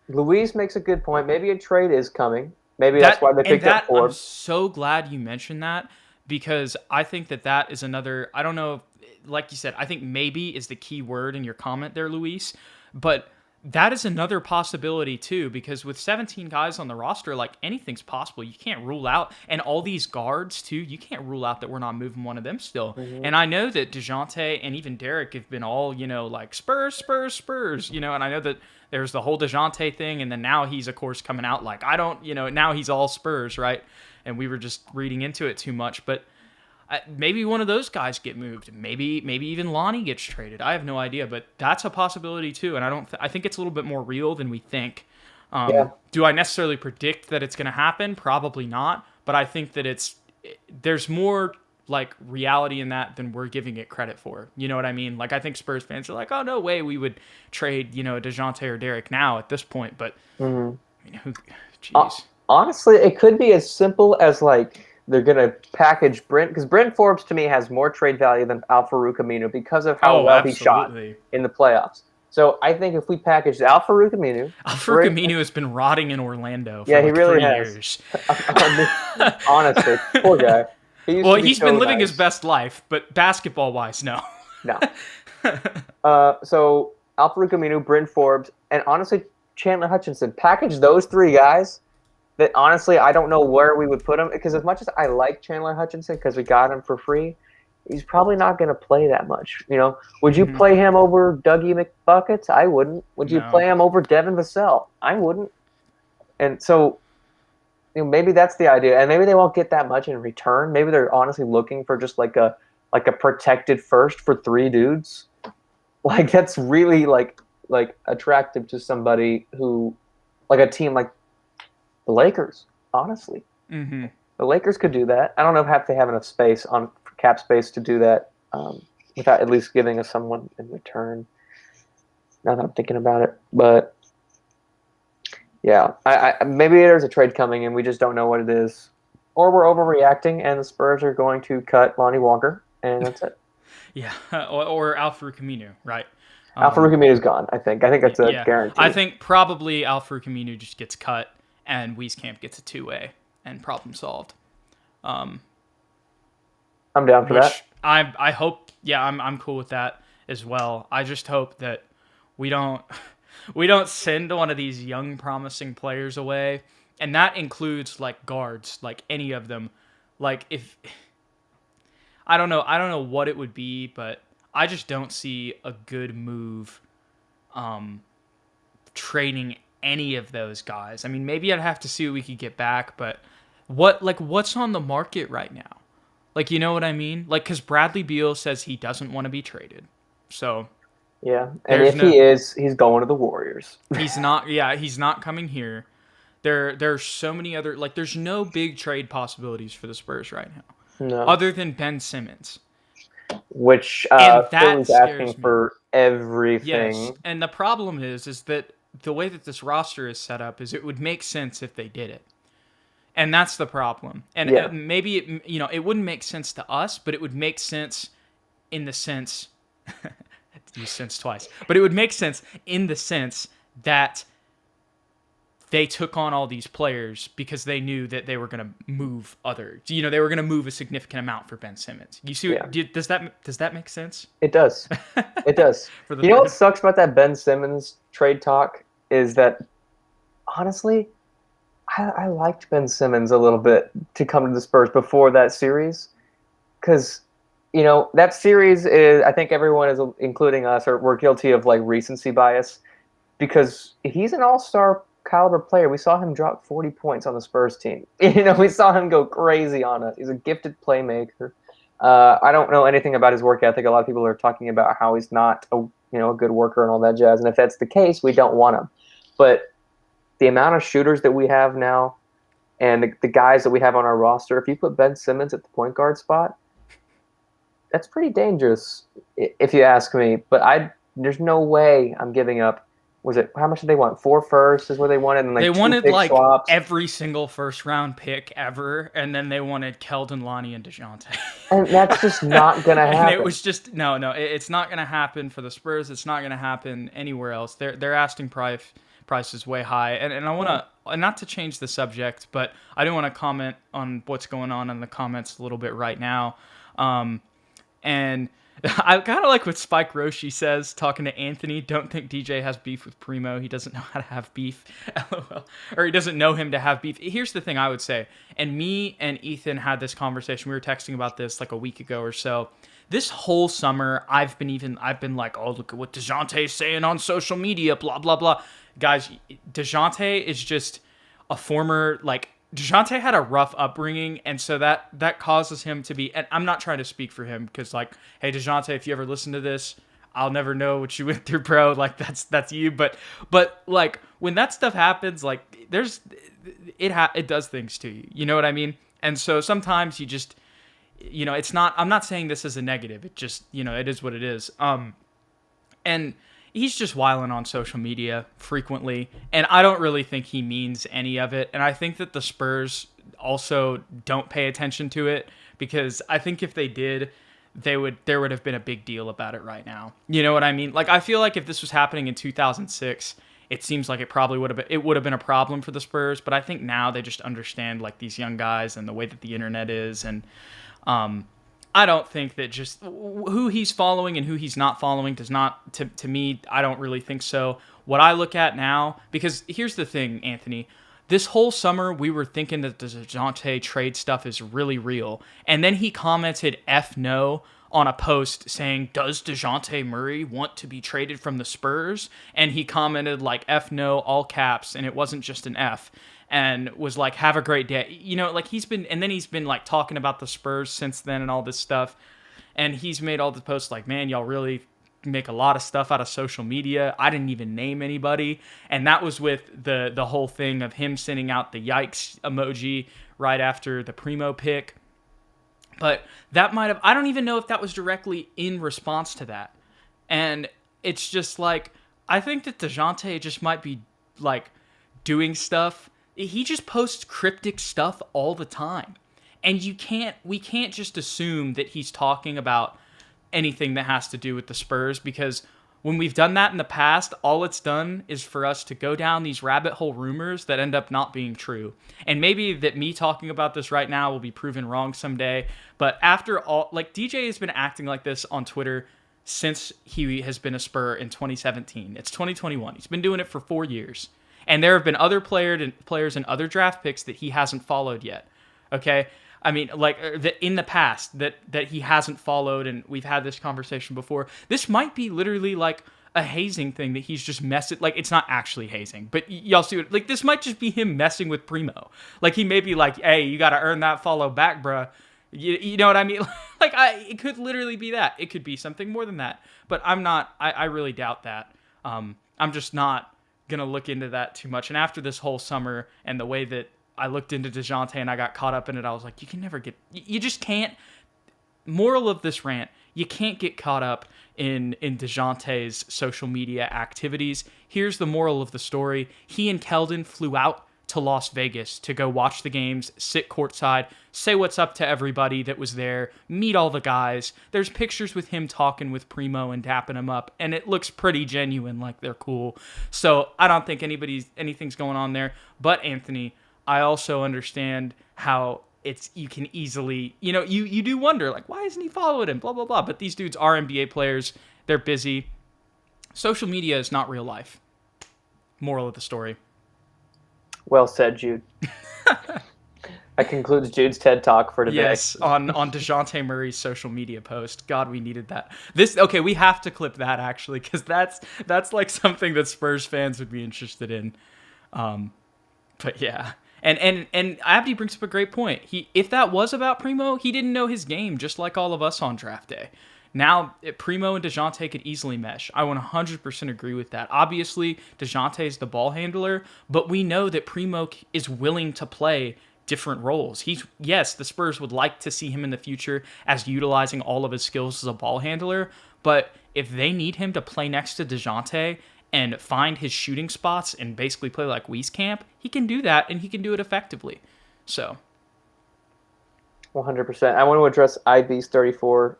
Luis makes a good point. Maybe a trade is coming. Maybe that's why they picked up Forbes. I'm so glad you mentioned that, because I think that is another, I don't know, like you said, I think maybe is the key word in your comment there, Luis, but that is another possibility too, because with 17 guys on the roster, like, anything's possible. You can't rule out, and all these guards too, you can't rule out that we're not moving one of them still. And I know that DeJounte and even Derek have been all, like Spurs, and I know that there's the whole DeJounte thing, and then now he's, of course, coming out like, now he's all Spurs, right? And we were just reading into it too much, but maybe one of those guys get moved. Maybe even Lonnie gets traded. I have no idea, but that's a possibility too. And I think it's a little bit more real than we think. Do I necessarily predict that it's going to happen? Probably not. But I think that there's more like reality in that than we're giving it credit for. You know what I mean? Like, I think Spurs fans are like, oh, no way we would trade, DeJounte or Derek now at this point. But jeez. Honestly, it could be as simple as like, they're going to package Bryn, because Bryn Forbes to me has more trade value than Al-Farouq Aminu because of how well he shot in the playoffs. So I think if we package Al-Farouq Aminu... Al-Farouq Aminu has been rotting in Orlando for he really 3 has. years. Honestly, poor guy. He's been living his best life, but basketball-wise, no. No. So Al-Farouq Aminu, Bryn Forbes, and honestly, Chandler Hutchinson. Package those 3 guys that honestly I don't know where we would put him, because as much as I like Chandler Hutchinson because we got him for free, he's probably not going to play that much. Would you play him over Dougie McBuckets? I wouldn't. Would you play him over Devin Vassell? I wouldn't. And so, maybe that's the idea, and maybe they won't get that much in return. Maybe they're honestly looking for just like a protected first for 3 dudes. Like, that's really like attractive to somebody who, like a team like the Lakers, honestly. The Lakers could do that. I don't know if they have enough space on cap space to do that without at least giving us someone in return. Now that I'm thinking about it, but yeah, I maybe there's a trade coming and we just don't know what it is, or we're overreacting and the Spurs are going to cut Lonnie Walker and that's it. Yeah, or Al-Farouq Aminu, right? Al-Farouq Aminu's gone. I think that's a guarantee. I think probably Al-Farouq Aminu just gets cut and Wieskamp gets a 2-way and problem solved. I'm down for that. I hope. Yeah, I'm cool with that as well. I just hope that we don't send one of these young promising players away, and that includes like guards, like any of them. Like, if I don't know what it would be, but I just don't see a good move trading any of those guys. I mean, maybe I'd have to see what we could get back, but what's on the market right now? Like, you know what I mean? Like, because Bradley Beal says he doesn't want to be traded. So yeah, and if he is, he's going to the Warriors. He's not. Yeah, he's not coming here. There's so many other, like, there's no big trade possibilities for the Spurs right now, other than Ben Simmons, which Philly's asking for everything. Yes, and the problem is that the way that this roster is set up is it would make sense if they did it. And that's the problem. And maybe it wouldn't make sense to us, but it would make sense in the sense use sense twice. But it would make sense in the sense that they took on all these players because they knew that they were going to move they were going to move a significant amount for Ben Simmons. You see, does that make sense? It does. It does. What sucks about that Ben Simmons trade talk is that, honestly, I liked Ben Simmons a little bit to come to the Spurs before that series, because that series is, I think everyone is, including us, we're guilty of like recency bias, because he's an all-star caliber player. We saw him drop 40 points on the Spurs team. We saw him go crazy on us. He's a gifted playmaker. I don't know anything about his work ethic. A lot of people are talking about how he's not a good worker and all that jazz. And if that's the case, we don't want him. But the amount of shooters that we have now and the guys that we have on our roster, if you put Ben Simmons at the point guard spot, that's pretty dangerous, if you ask me. But there's no way I'm giving up. How much did they want? 4 firsts is what they wanted, and like they wanted 2 pick like swaps. every single first round pick ever, and then they wanted Keldon, Lonnie, and DeJounte. And that's just not gonna happen. And it was just no, it's not gonna happen for the Spurs. It's not gonna happen anywhere else. Their asking price is way high, and I want to, not to change the subject, but I do want to comment on what's going on in the comments a little bit right now, and. I kind of like what Spike Roshi says, talking to Anthony. Don't think DJ has beef with Primo. He doesn't know how to have beef. LOL. Or he doesn't know him to have beef. Here's the thing I would say. And me and Ethan had this conversation. We were texting about this like a week ago or so. This whole summer, I've been like, oh, look at what DeJounte's saying on social media, blah, blah, blah. Guys, DeJounte is just a former, like, DeJounte had a rough upbringing, and so that causes him to be, and I'm not trying to speak for him, because like, hey DeJounte, if you ever listen to this, I'll never know what you went through, bro. Like that's you, but like when that stuff happens, like it does things to you. You know what I mean? And so sometimes you just, it's not. I'm not saying this is a negative. It just, it is what it is. And he's just wilding on social media frequently, and I don't really think he means any of it. And I think that the Spurs also don't pay attention to it, because I think if they did, there would have been a big deal about it right now. You know what I mean? Like, I feel like if this was happening in 2006, it seems like it probably would have been a problem for the Spurs. But I think now they just understand like these young guys and the way that the internet is, and I don't think that just who he's following and who he's not following does not, to me, I don't really think so. What I look at now, because here's the thing, Anthony, this whole summer we were thinking that the DeJounte trade stuff is really real. And then he commented F no on a post saying, does DeJounte Murray want to be traded from the Spurs? And he commented like F no, all caps, and it wasn't just an F. And was like, have a great day. Like he's been like talking about the Spurs since then and all this stuff. And he's made all the posts like, man, y'all really make a lot of stuff out of social media. I didn't even name anybody. And that was with the whole thing of him sending out the yikes emoji right after the Primo pick. But that I don't even know if that was directly in response to that. And it's just like, I think that DeJounte just might be like doing stuff. He just posts cryptic stuff all the time. And we can't just assume that he's talking about anything that has to do with the Spurs, because when we've done that in the past, all it's done is for us to go down these rabbit hole rumors that end up not being true. And maybe that me talking about this right now will be proven wrong someday. But after all, like DJ has been acting like this on Twitter since he has been a Spur in 2017. It's 2021. He's been doing it for 4 years. And there have been other players and other draft picks that he hasn't followed yet. Okay? I mean, like, in the past that he hasn't followed, and we've had this conversation before. This might be literally like a hazing thing that he's just messing. Like, it's not actually hazing, but y'all see what, like, this might just be him messing with Primo. Like, he may be like, hey, you got to earn that follow back, bruh. You know what I mean? Like, it could literally be that. It could be something more than that. But I really doubt that. I'm just not going to look into that too much. And after this whole summer and the way that I looked into DeJounte and I got caught up in it, I was like, you just can't, moral of this rant, you can't get caught up in DeJounte's social media activities. Here's the moral of the story. He and Keldon flew out to Las Vegas to go watch the games, sit courtside, say what's up to everybody that was there, meet all the guys. There's pictures with him talking with Primo and dapping him up, and it looks pretty genuine, like they're cool. So I don't think anything's going on there. But Anthony, I also understand how you can easily, you do wonder, like, why isn't he following him, blah, blah, blah. But these dudes are NBA players. They're busy. Social media is not real life. Moral of the story. Well said, Jude. That concludes Jude's TED Talk for today. Yes, on DeJounte Murray's social media post. God, we needed that. Okay, we have to clip that, actually, because that's like something that Spurs fans would be interested in. But yeah. And Abdi brings up a great point. If that was about Primo, he didn't know his game, just like all of us on draft day. Now, Primo and DeJounte could easily mesh. I 100% agree with that. Obviously, DeJounte is the ball handler, but we know that Primo is willing to play different roles. Yes, the Spurs would like to see him in the future as utilizing all of his skills as a ball handler, but if they need him to play next to DeJounte and find his shooting spots and basically play like Wieskamp, he can do that, and he can do it effectively. So 100%. I want to address IB's 34.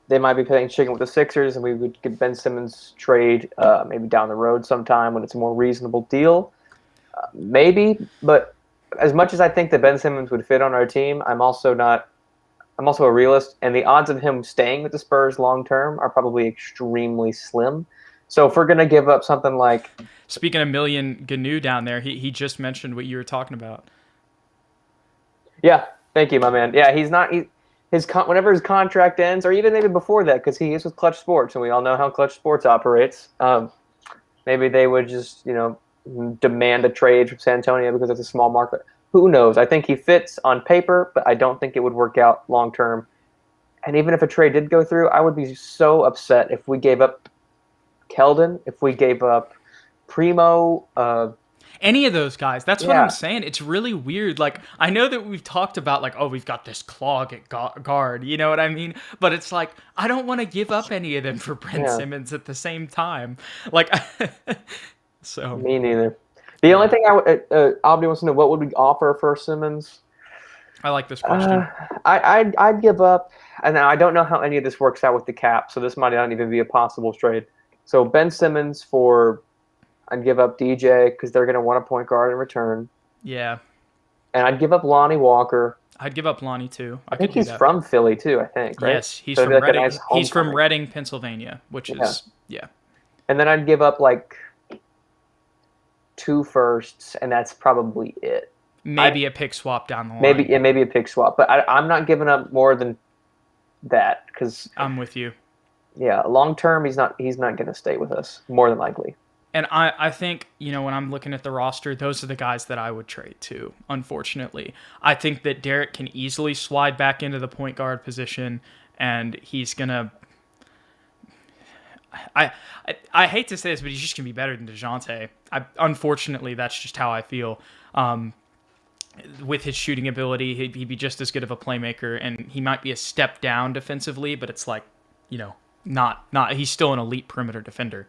They might be playing chicken with the Sixers, and we would get Ben Simmons trade maybe down the road sometime when it's a more reasonable deal. Maybe, but as much as I think that Ben Simmons would fit on our team, I'm also a realist, and the odds of him staying with the Spurs long term are probably extremely slim. So if we're going to give up something like... Speaking of Million Gnu down there, he just mentioned what you were talking about. Yeah, thank you, my man. Yeah, whenever his contract ends, or even maybe before that, because he is with Clutch Sports, and we all know how Clutch Sports operates, maybe they would just, demand a trade from San Antonio because it's a small market. Who knows? I think he fits on paper, but I don't think it would work out long term. And even if a trade did go through, I would be so upset if we gave up Keldon, if we gave up Primo, any of those guys. That's what I'm saying. It's really weird. Like, I know that we've talked about, like, oh, we've got this clog at guard. You know what I mean? But it's like, I don't want to give up any of them for Ben Simmons at the same time. Like, so. Me neither. The only thing Abdi wants to know, what would we offer for Simmons? I like this question. I'd give up, and I don't know how any of this works out with the cap, so this might not even be a possible trade. So Ben Simmons I'd give up DJ because they're going to want a point guard in return. Yeah. And I'd give up Lonnie Walker. I'd give up Lonnie too. I think he's from Philly too, I think, right? Yes, he's from Reading. He's from Reading, Pennsylvania, which is, yeah. And then I'd give up like 2 firsts, and that's probably it. Maybe a pick swap down the line. Maybe a pick swap. But I'm not giving up more than that because I'm with you. Yeah, long term, he's not going to stay with us, more than likely. And I think, when I'm looking at the roster, those are the guys that I would trade to, unfortunately. I think that Derek can easily slide back into the point guard position, and he's going to... I hate to say this, but he's just going to be better than DeJounte. Unfortunately, that's just how I feel. With his shooting ability, he'd be just as good of a playmaker, and he might be a step down defensively, but it's like, not he's still an elite perimeter defender,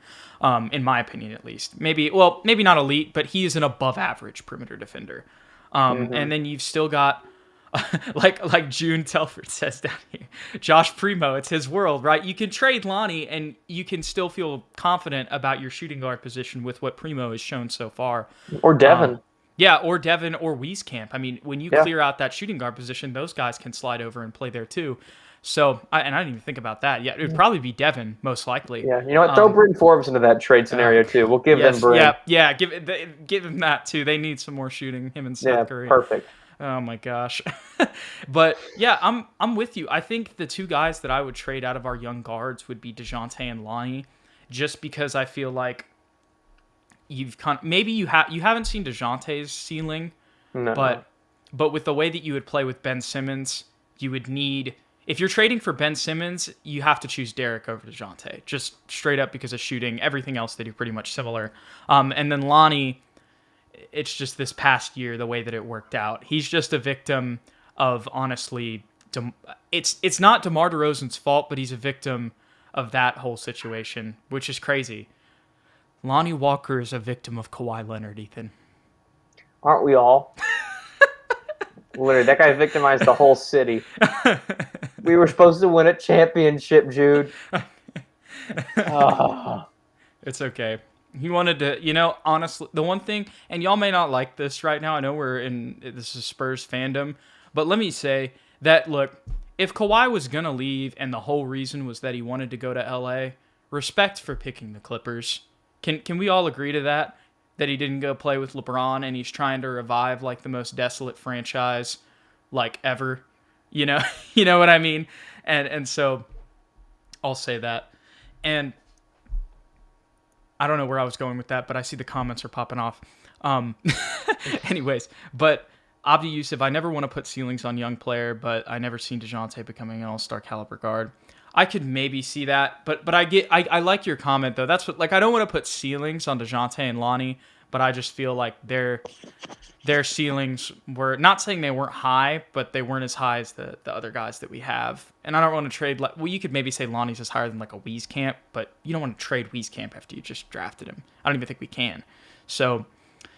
in my opinion at least. Maybe not elite, but he is an above average perimeter defender. And then you've still got like June Telford says down here, Josh Primo, it's his world, right? You can trade Lonnie and you can still feel confident about your shooting guard position with what Primo has shown so far. Or Devin. Or Devin or Wieskamp. I mean, when you clear out that shooting guard position, those guys can slide over and play there too. So, I didn't even think about that. Yeah, it would probably be Devin, most likely. Yeah, you know what? Throw Bryn Forbes into that trade scenario, too. We'll give them Bryn. Yeah, give them that, too. They need some more shooting, him and Seth Curry. Perfect. Oh, my gosh. But, yeah, I'm with you. I think the 2 guys that I would trade out of our young guards would be DeJounte and Lonnie, just because I feel like maybe you haven't seen DeJounte's ceiling, but with the way that you would play with Ben Simmons, you would need... If you're trading for Ben Simmons, you have to choose Derek over DeJounte, just straight up because of shooting. Everything else they do pretty much similar. And then Lonnie, it's just this past year, the way that it worked out. He's just a victim of, honestly, it's not DeMar DeRozan's fault, but he's a victim of that whole situation, which is crazy. Lonnie Walker is a victim of Kawhi Leonard, Ethan. Aren't we all? Literally, that guy victimized the whole city. We were supposed to win a championship, Jude. It's okay. He wanted to, honestly, the one thing, and y'all may not like this right now. I know this is Spurs fandom, but let me say that, look, if Kawhi was going to leave and the whole reason was that he wanted to go to LA, respect for picking the Clippers. Can we all agree to that? That he didn't go play with LeBron and he's trying to revive like the most desolate franchise like ever. You know what I mean? And so I'll say that. And I don't know where I was going with that, but I see the comments are popping off. Um, anyways, but Abdi Yusuf, I never want to put ceilings on young player, but I never seen DeJounte becoming an all-star caliber guard. I could maybe see that, but I like your comment though. That's what, like, I don't want to put ceilings on DeJounte and Lonnie, but I just feel like their ceilings were, not saying they weren't high, but they weren't as high as the other guys that we have. And I don't want to trade, like, well, you could maybe say Lonnie's is higher than like a Wieskamp, but you don't want to trade Wieskamp after you just drafted him. I don't even think we can. So,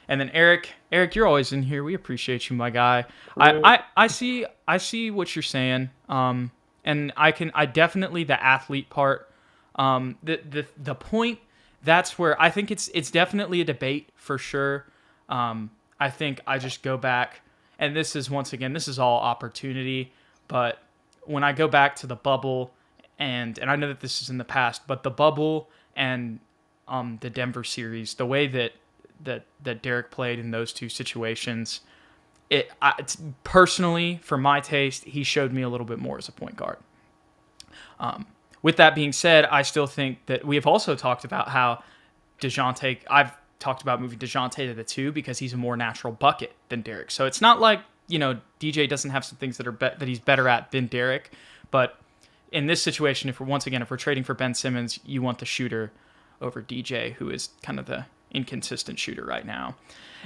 and then Eric, you're always in here. We appreciate you, my guy. I see what you're saying. And I definitely, the athlete part, the point, that's where I think it's definitely a debate for sure. I think I just go back, and this is, once again, this is all opportunity, but when I go back to the bubble, and I know that this is in the past, but the bubble and the Denver series, the way that Derek played in those two situations, it's personally, for my taste, he showed me a little bit more as a point guard. With that being said, I still think that we have also talked about how DeJounte, I've talked about moving DeJounte to the 2 because he's a more natural bucket than Derek. So it's not like, DJ doesn't have some things that are that he's better at than Derek. But in this situation, if we're trading for Ben Simmons, you want the shooter over DJ, who is kind of the inconsistent shooter right now.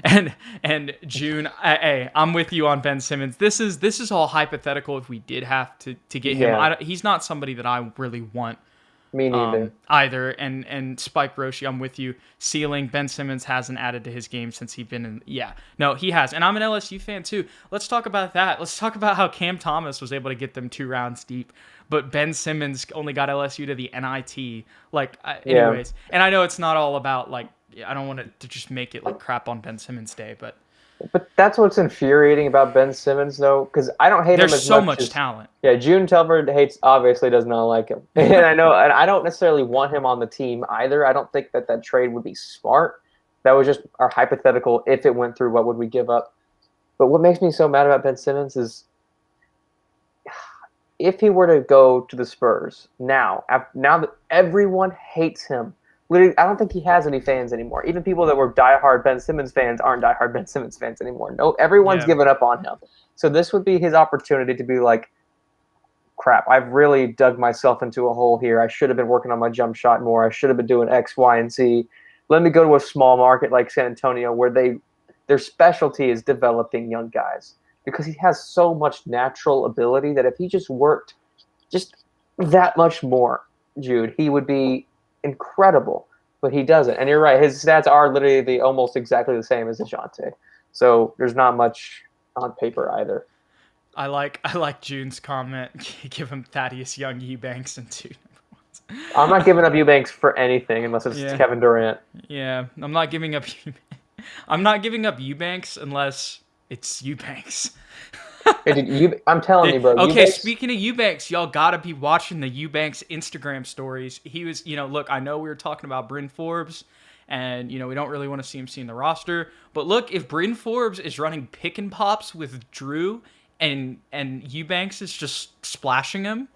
And June, I'm with you on Ben Simmons. This is all hypothetical if we did have to get him. He's not somebody that I really want. Me neither. Either. And Spike Roshi, I'm with you. Ceiling, Ben Simmons hasn't added to his game since he's been in. Yeah, no, he has. And I'm an LSU fan too. Let's talk about that. Let's talk about how Cam Thomas was able to get them 2 rounds deep, but Ben Simmons only got LSU to the NIT. Anyways. And I know it's not all about, like, I don't want to just make it like crap on Ben Simmons Day, but that's what's infuriating about Ben Simmons, though, because I don't hate him as much. There's so much talent. Yeah, June Telford obviously does not like him, and I know, and I don't necessarily want him on the team either. I don't think that trade would be smart. That was just our hypothetical. If it went through, what would we give up? But what makes me so mad about Ben Simmons is, if he were to go to the Spurs now that everyone hates him. Literally, I don't think he has any fans anymore. Even people that were diehard Ben Simmons fans aren't diehard Ben Simmons fans anymore. No, everyone's given up on him. So this would be his opportunity to be like, crap, I've really dug myself into a hole here. I should have been working on my jump shot more. I should have been doing X, Y, and Z. Let me go to a small market like San Antonio where their specialty is developing young guys, because he has so much natural ability that if he just worked just that much more, Jude, he would be incredible, but he doesn't. And you're right, his stats are literally almost exactly the same as DeJounte. So there's not much on paper either. I like June's comment. Give him Thaddeus Young, Eubanks, and 2 number 1s. I'm not giving up Eubanks for anything unless it's Kevin Durant. Yeah, I'm not giving up Eubanks unless it's Eubanks. Hey, dude, I'm telling you, bro. Okay, Eubanks, speaking of Eubanks, y'all gotta be watching the Eubanks Instagram stories. He was, look, I know we were talking about Bryn Forbes, and, we don't really want to see him see in the roster. But look, if Bryn Forbes is running pick and pops with Drew and Eubanks is just splashing him,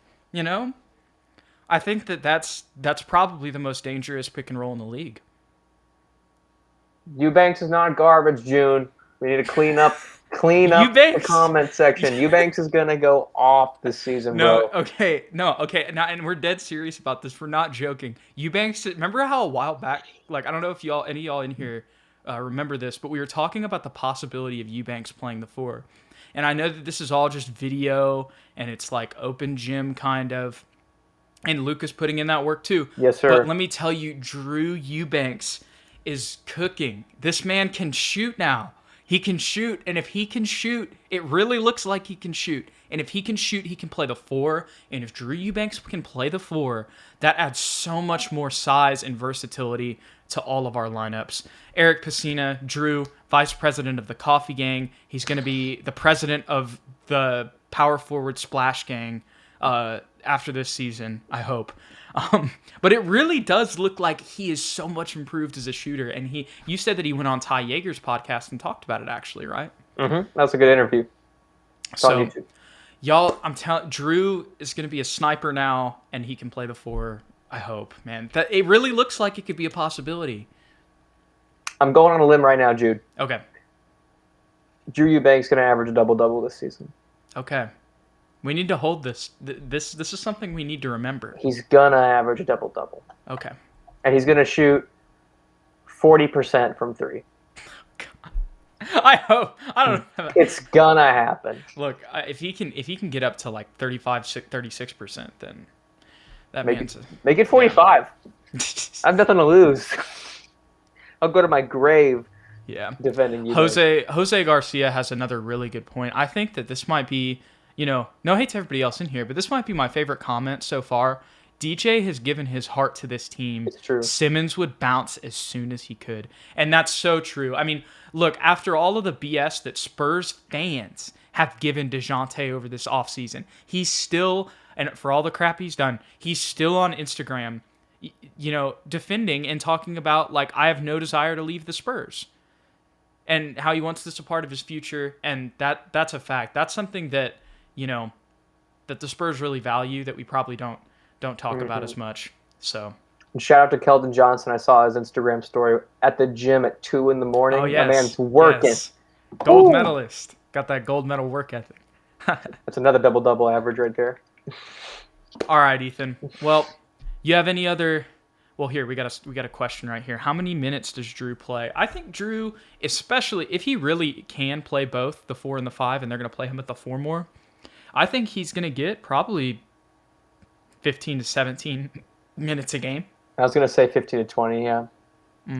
I think that's probably the most dangerous pick and roll in the league. Eubanks is not garbage, June. We need to clean up the comment section. Eubanks is going to go off this season, bro. Okay. Now, and we're dead serious about this. We're not joking. Eubanks, remember how a while back, like, I don't know if any of y'all in here remember this, but we were talking about the possibility of Eubanks playing the 4. And I know that this is all just video, and it's like open gym kind of. And Luca's putting in that work too. Yes, sir. But let me tell you, Drew Eubanks is cooking. This man can shoot now. He can shoot, and if he can shoot, it really looks like he can shoot. And if he can shoot, he can play the 4. And if Drew Eubanks can play the 4, that adds so much more size and versatility to all of our lineups. Eric Pacina, Drew, vice president of the Coffee Gang. He's going to be the president of the Power Forward Splash Gang after this season, I hope. But it really does look like he is so much improved as a shooter. And you said that he went on Ty Yeager's podcast and talked about it, actually, right? Mm-hmm. That's a good interview. So, y'all, I'm telling, Drew is going to be a sniper now, and he can play the 4. I hope, man. It really looks like it could be a possibility. I'm going on a limb right now, Jude. Okay. Drew Eubanks going to average a double-double this season. Okay. We need to hold this. This is something we need to remember. He's going to average a double-double. Okay. And he's going to shoot 40% from three. I hope. I don't know. It's going to happen. Look, if he can get up to like 35, 36%, then that Make means it 45. Yeah. I have nothing to lose. I'll go to my grave. Yeah. Defending you. Jose Garcia has another really good point. I think that this might be, no hate to everybody else in here, but this might be my favorite comment so far. DJ has given his heart to this team. It's true. Simmons would bounce as soon as he could. And that's so true. I mean, look, after all of the BS that Spurs fans have given DeJounte over this offseason, he's still, and for all the crap he's done, he's still on Instagram, defending and talking about, like, I have no desire to leave the Spurs. And how he wants this a part of his future. And that's a fact. That's something that, that the Spurs really value that we probably don't talk about as much. So, and shout out to Keldon Johnson. I saw his Instagram story at the gym at 2 a.m. Oh, yes. My man's working. Yes. Gold medalist. Got that gold medal work ethic. That's another double-double average right there. All right, Ethan. Well, you have any other? Well, here we got a question right here. How many minutes does Drew play? I think Drew, especially if he really can play both the 4 and the 5, and they're going to play him at the 4 more, I think he's going to get probably 15 to 17 minutes a game. I was going to say 15 to 20, yeah,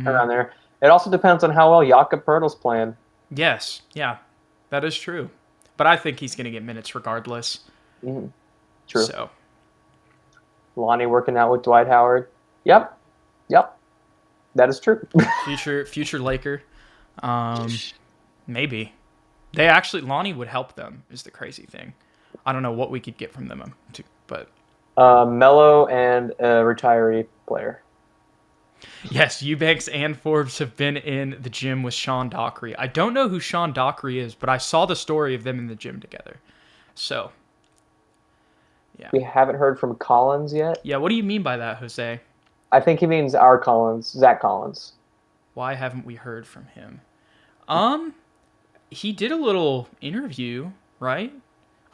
around there. It also depends on how well Jakob Poeltl's playing. Yes, yeah, that is true. But I think he's going to get minutes regardless. Mm-hmm. True. So, Lonnie working out with Dwight Howard. Yep. That is true. future Laker. Maybe. Lonnie would help them, is the crazy thing. I don't know what we could get from them, but... Melo and a retiree player. Yes, Eubanks and Forbes have been in the gym with Sean Dockery. I don't know who Sean Dockery is, but I saw the story of them in the gym together. So, yeah. We haven't heard from Collins yet. Yeah, what do you mean by that, Jose? I think he means our Collins, Zach Collins. Why haven't we heard from him? He did a little interview, right?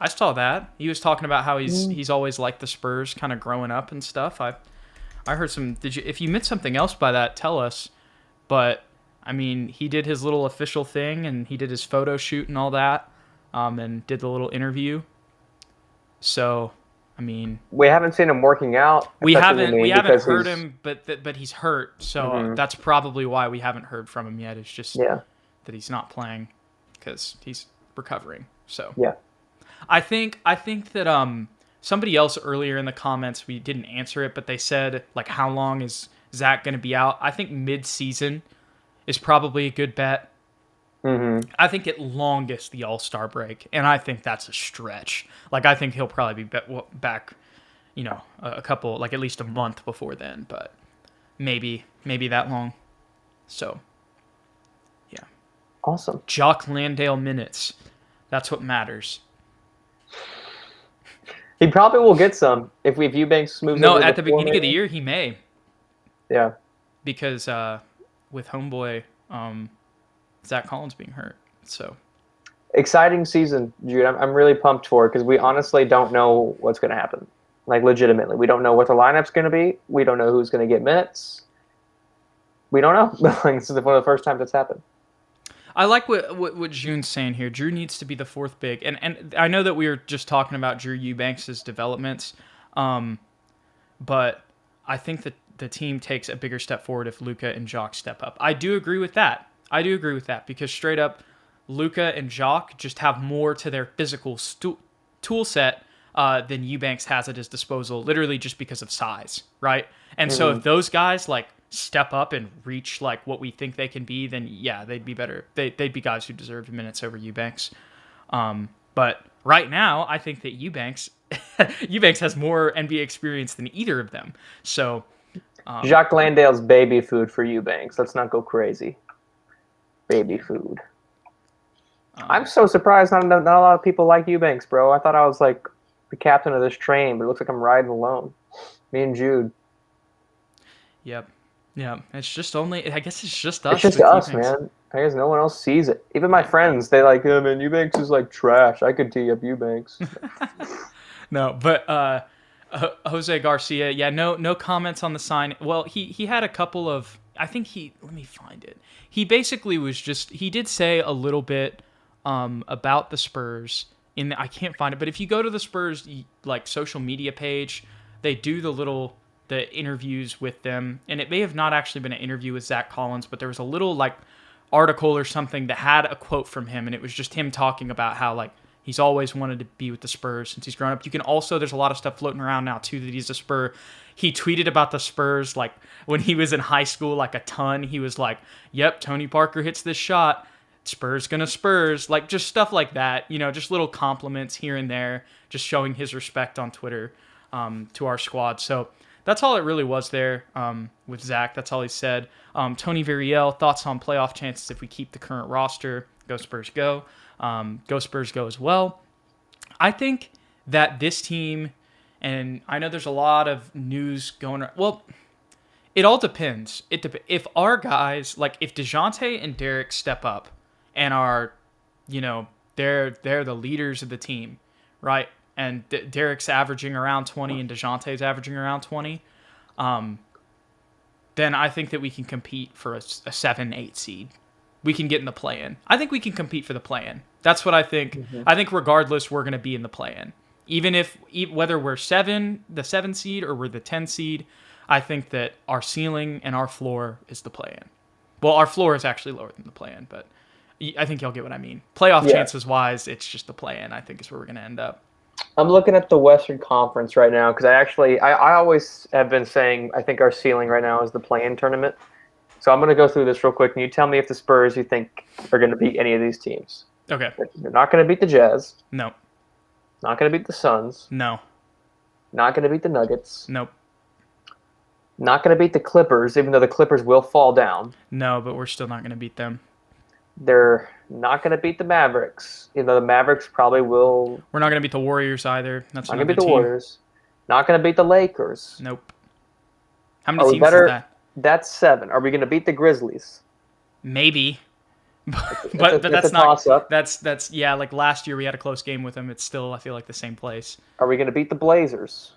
I saw that. He was talking about how he's always liked the Spurs, kind of growing up and stuff. I heard some. If you meant something else by that, tell us. But I mean, he did his little official thing, and he did his photo shoot and all that, and did the little interview. So, I mean, we haven't seen him working out. We haven't heard him, but he's hurt. So that's probably why we haven't heard from him yet. It's just that he's not playing because he's recovering. So yeah. I think that somebody else earlier in the comments, we didn't answer it, but they said, like, how long is Zach going to be out? I think mid-season is probably a good bet. Mm-hmm. I think at longest the All-Star break, and I think that's a stretch. Like, I think he'll probably be back, a couple, like at least a month before then, but maybe that long. So, yeah. Awesome. Jock Landale minutes. That's what matters. He probably will get some if Eubanks moves. No, at the beginning of the year he may. Yeah. Because with homeboy Zach Collins being hurt, so exciting season, Jude. I'm really pumped for it because we honestly don't know what's going to happen. Like, legitimately, we don't know what the lineup's going to be. We don't know who's going to get minutes. We don't know. This is one of the first times it's happened. I like what June's saying here. Drew needs to be the fourth big. And I know that we were just talking about Drew Eubanks' developments, but I think that the team takes a bigger step forward if Luca and Jock step up. I do agree with that. Because straight up, Luca and Jock just have more to their physical tool set than Eubanks has at his disposal, literally just because of size, right? And so if those guys, like, step up and reach like what we think they can be, then yeah, they'd be better. They'd be guys who deserved minutes over Eubanks. But right now, I think that Eubanks has more NBA experience than either of them. So Jacques Landale's baby food for Eubanks. Let's not go crazy. Baby food. I'm so surprised not a lot of people like Eubanks, bro. I thought I was like the captain of this train, but it looks like I'm riding alone. Me and Jude. Yep. Yeah, it's just only. I guess it's just It's us just with us, Eubanks. man. I guess no one else sees it. Even my friends, they like, oh man, Eubanks is like trash. I could tee up Eubanks. No, but Jose Garcia, yeah, no comments on the sign. Well, he had a couple of. I think let me find it. He basically was just. He did say a little bit about the Spurs. I can't find it, but if you go to the Spurs like social media page, they do the interviews with them, and it may have not actually been an interview with Zach Collins, but there was a little like article or something that had a quote from him, and it was just him talking about how like he's always wanted to be with the Spurs since he's grown up. You can also, there's a lot of stuff floating around now too that he's a Spur. He tweeted about the Spurs like when he was in high school, like a ton. He was like, "Yep, Tony Parker hits this shot. Spurs gonna Spurs," like just stuff like that, just little compliments here and there, just showing his respect on Twitter to our squad. So that's all it really was there with Zach. That's all he said. Tony Viriel, thoughts on playoff chances if we keep the current roster. Go Spurs, go. Go Spurs, go as well. I think that this team, and I know there's a lot of news going on. Well, it all depends. If our guys, like if DeJounte and Derek step up and are, they're the leaders of the team, right? And Derek's averaging around 20 and DeJounte's averaging around 20, then I think that we can compete for a 7-8 seed. We can get in the play-in. I think we can compete for the play-in. That's what I think. Mm-hmm. I think regardless, we're going to be in the play-in. Even whether we're the 7 seed or we're the 10 seed, I think that our ceiling and our floor is the play-in. Well, our floor is actually lower than the play-in, but I think y'all get what I mean. Playoff chances-wise, it's just the play-in, I think, is where we're going to end up. I'm looking at the Western Conference right now because I always have been saying I think our ceiling right now is the play-in tournament. So I'm going to go through this real quick, and you tell me if the Spurs you think are going to beat any of these teams. Okay. They're not going to beat the Jazz. No. Not going to beat the Suns. No. Not going to beat the Nuggets. Nope. Not going to beat the Clippers, even though the Clippers will fall down. No, but we're still not going to beat them. They're not going to beat the Mavericks, even though the Mavericks probably will. We're not going to beat the Warriors either. That's not going to beat the Warriors. Not going to beat the Lakers. Nope. How many teams is that? That's 7. Are we going to beat the Grizzlies? Maybe. but that's not. That's yeah. Like last year, we had a close game with them. It's still, I feel like, the same place. Are we going to beat the Blazers?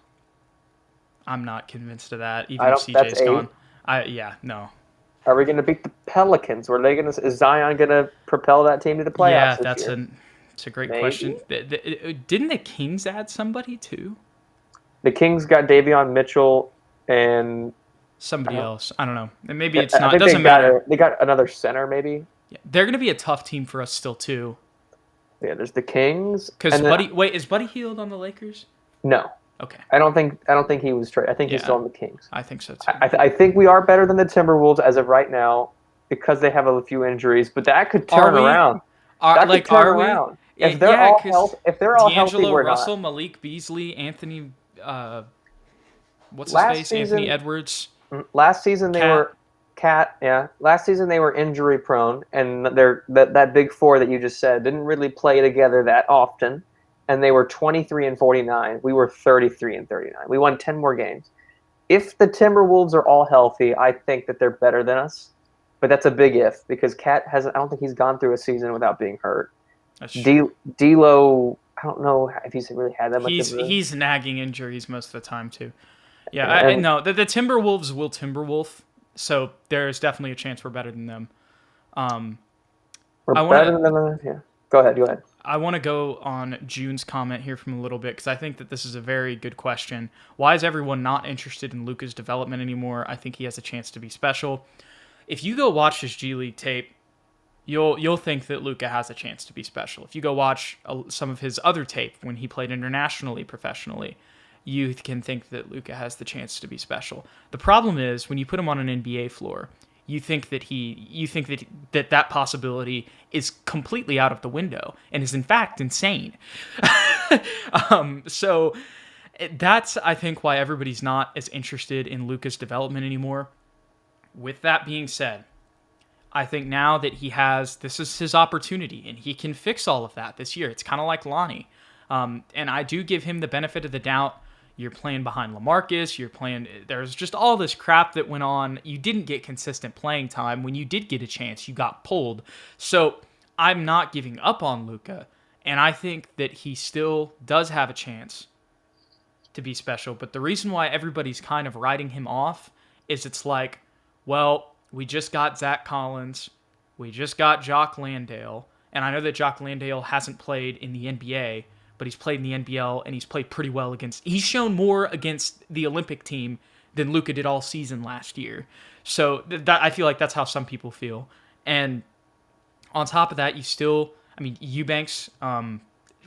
I'm not convinced of that. Even if CJ's gone. No. Are we going to beat the Pelicans? Is Zion going to propel that team to the playoffs? Yeah, it's a great question. Didn't the Kings add somebody too? The Kings got Davion Mitchell and somebody else. I don't know. And maybe it's not. It doesn't matter. They got another center, maybe. Yeah, they're going to be a tough team for us still too. Yeah, there's the Kings. Because is Buddy Hield on the Lakers? No. Okay. I don't think he was traded. I think he's still on the Kings. I think so too. I think we are better than the Timberwolves as of right now because they have a few injuries, but that could turn around. Around. If they're all healthy, we're Russell, not. Malik Beasley, Anthony, what's his face? Anthony Edwards. Last season they were Last season they were injury prone, and that big four that you just said didn't really play together that often. And they were 23-49. We were 33-39. We won 10 more games. If the Timberwolves are all healthy, I think that they're better than us. But that's a big if because Cat hasn't. I don't think he's gone through a season without being hurt. D'Lo, I don't know if he's really had that much. He's nagging injuries most of the time too. Yeah, I know the Timberwolves will Timberwolf, so there's definitely a chance we're better than them. We're better than them. Yeah, go ahead. I want to go on June's comment here from a little bit because I think that this is a very good question. Why is everyone not interested in Luca's development anymore? I think he has a chance to be special. If you go watch his G League tape, you'll think that Luca has a chance to be special. If you go watch some of his other tape when he played internationally, professionally, you can think that Luca has the chance to be special. The problem is when you put him on an NBA floor, you think that possibility is completely out of the window and is in fact insane. So that's, I think, why everybody's not as interested in Luca's development anymore. With that being said, I think now that this is his opportunity and he can fix all of that this year. It's kind of like Lonnie. And I do give him the benefit of the doubt. You're playing behind LaMarcus. There's just all this crap that went on. You didn't get consistent playing time. When you did get a chance, you got pulled. So I'm not giving up on Luca. And I think that he still does have a chance to be special. But the reason why everybody's kind of writing him off is it's like, well, we just got Zach Collins. We just got Jock Landale. And I know that Jock Landale hasn't played in the NBA, but he's played in the NBL, and he's played pretty well he's shown more against the Olympic team than Luca did all season last year. So that I feel like that's how some people feel. And on top of that, Eubanks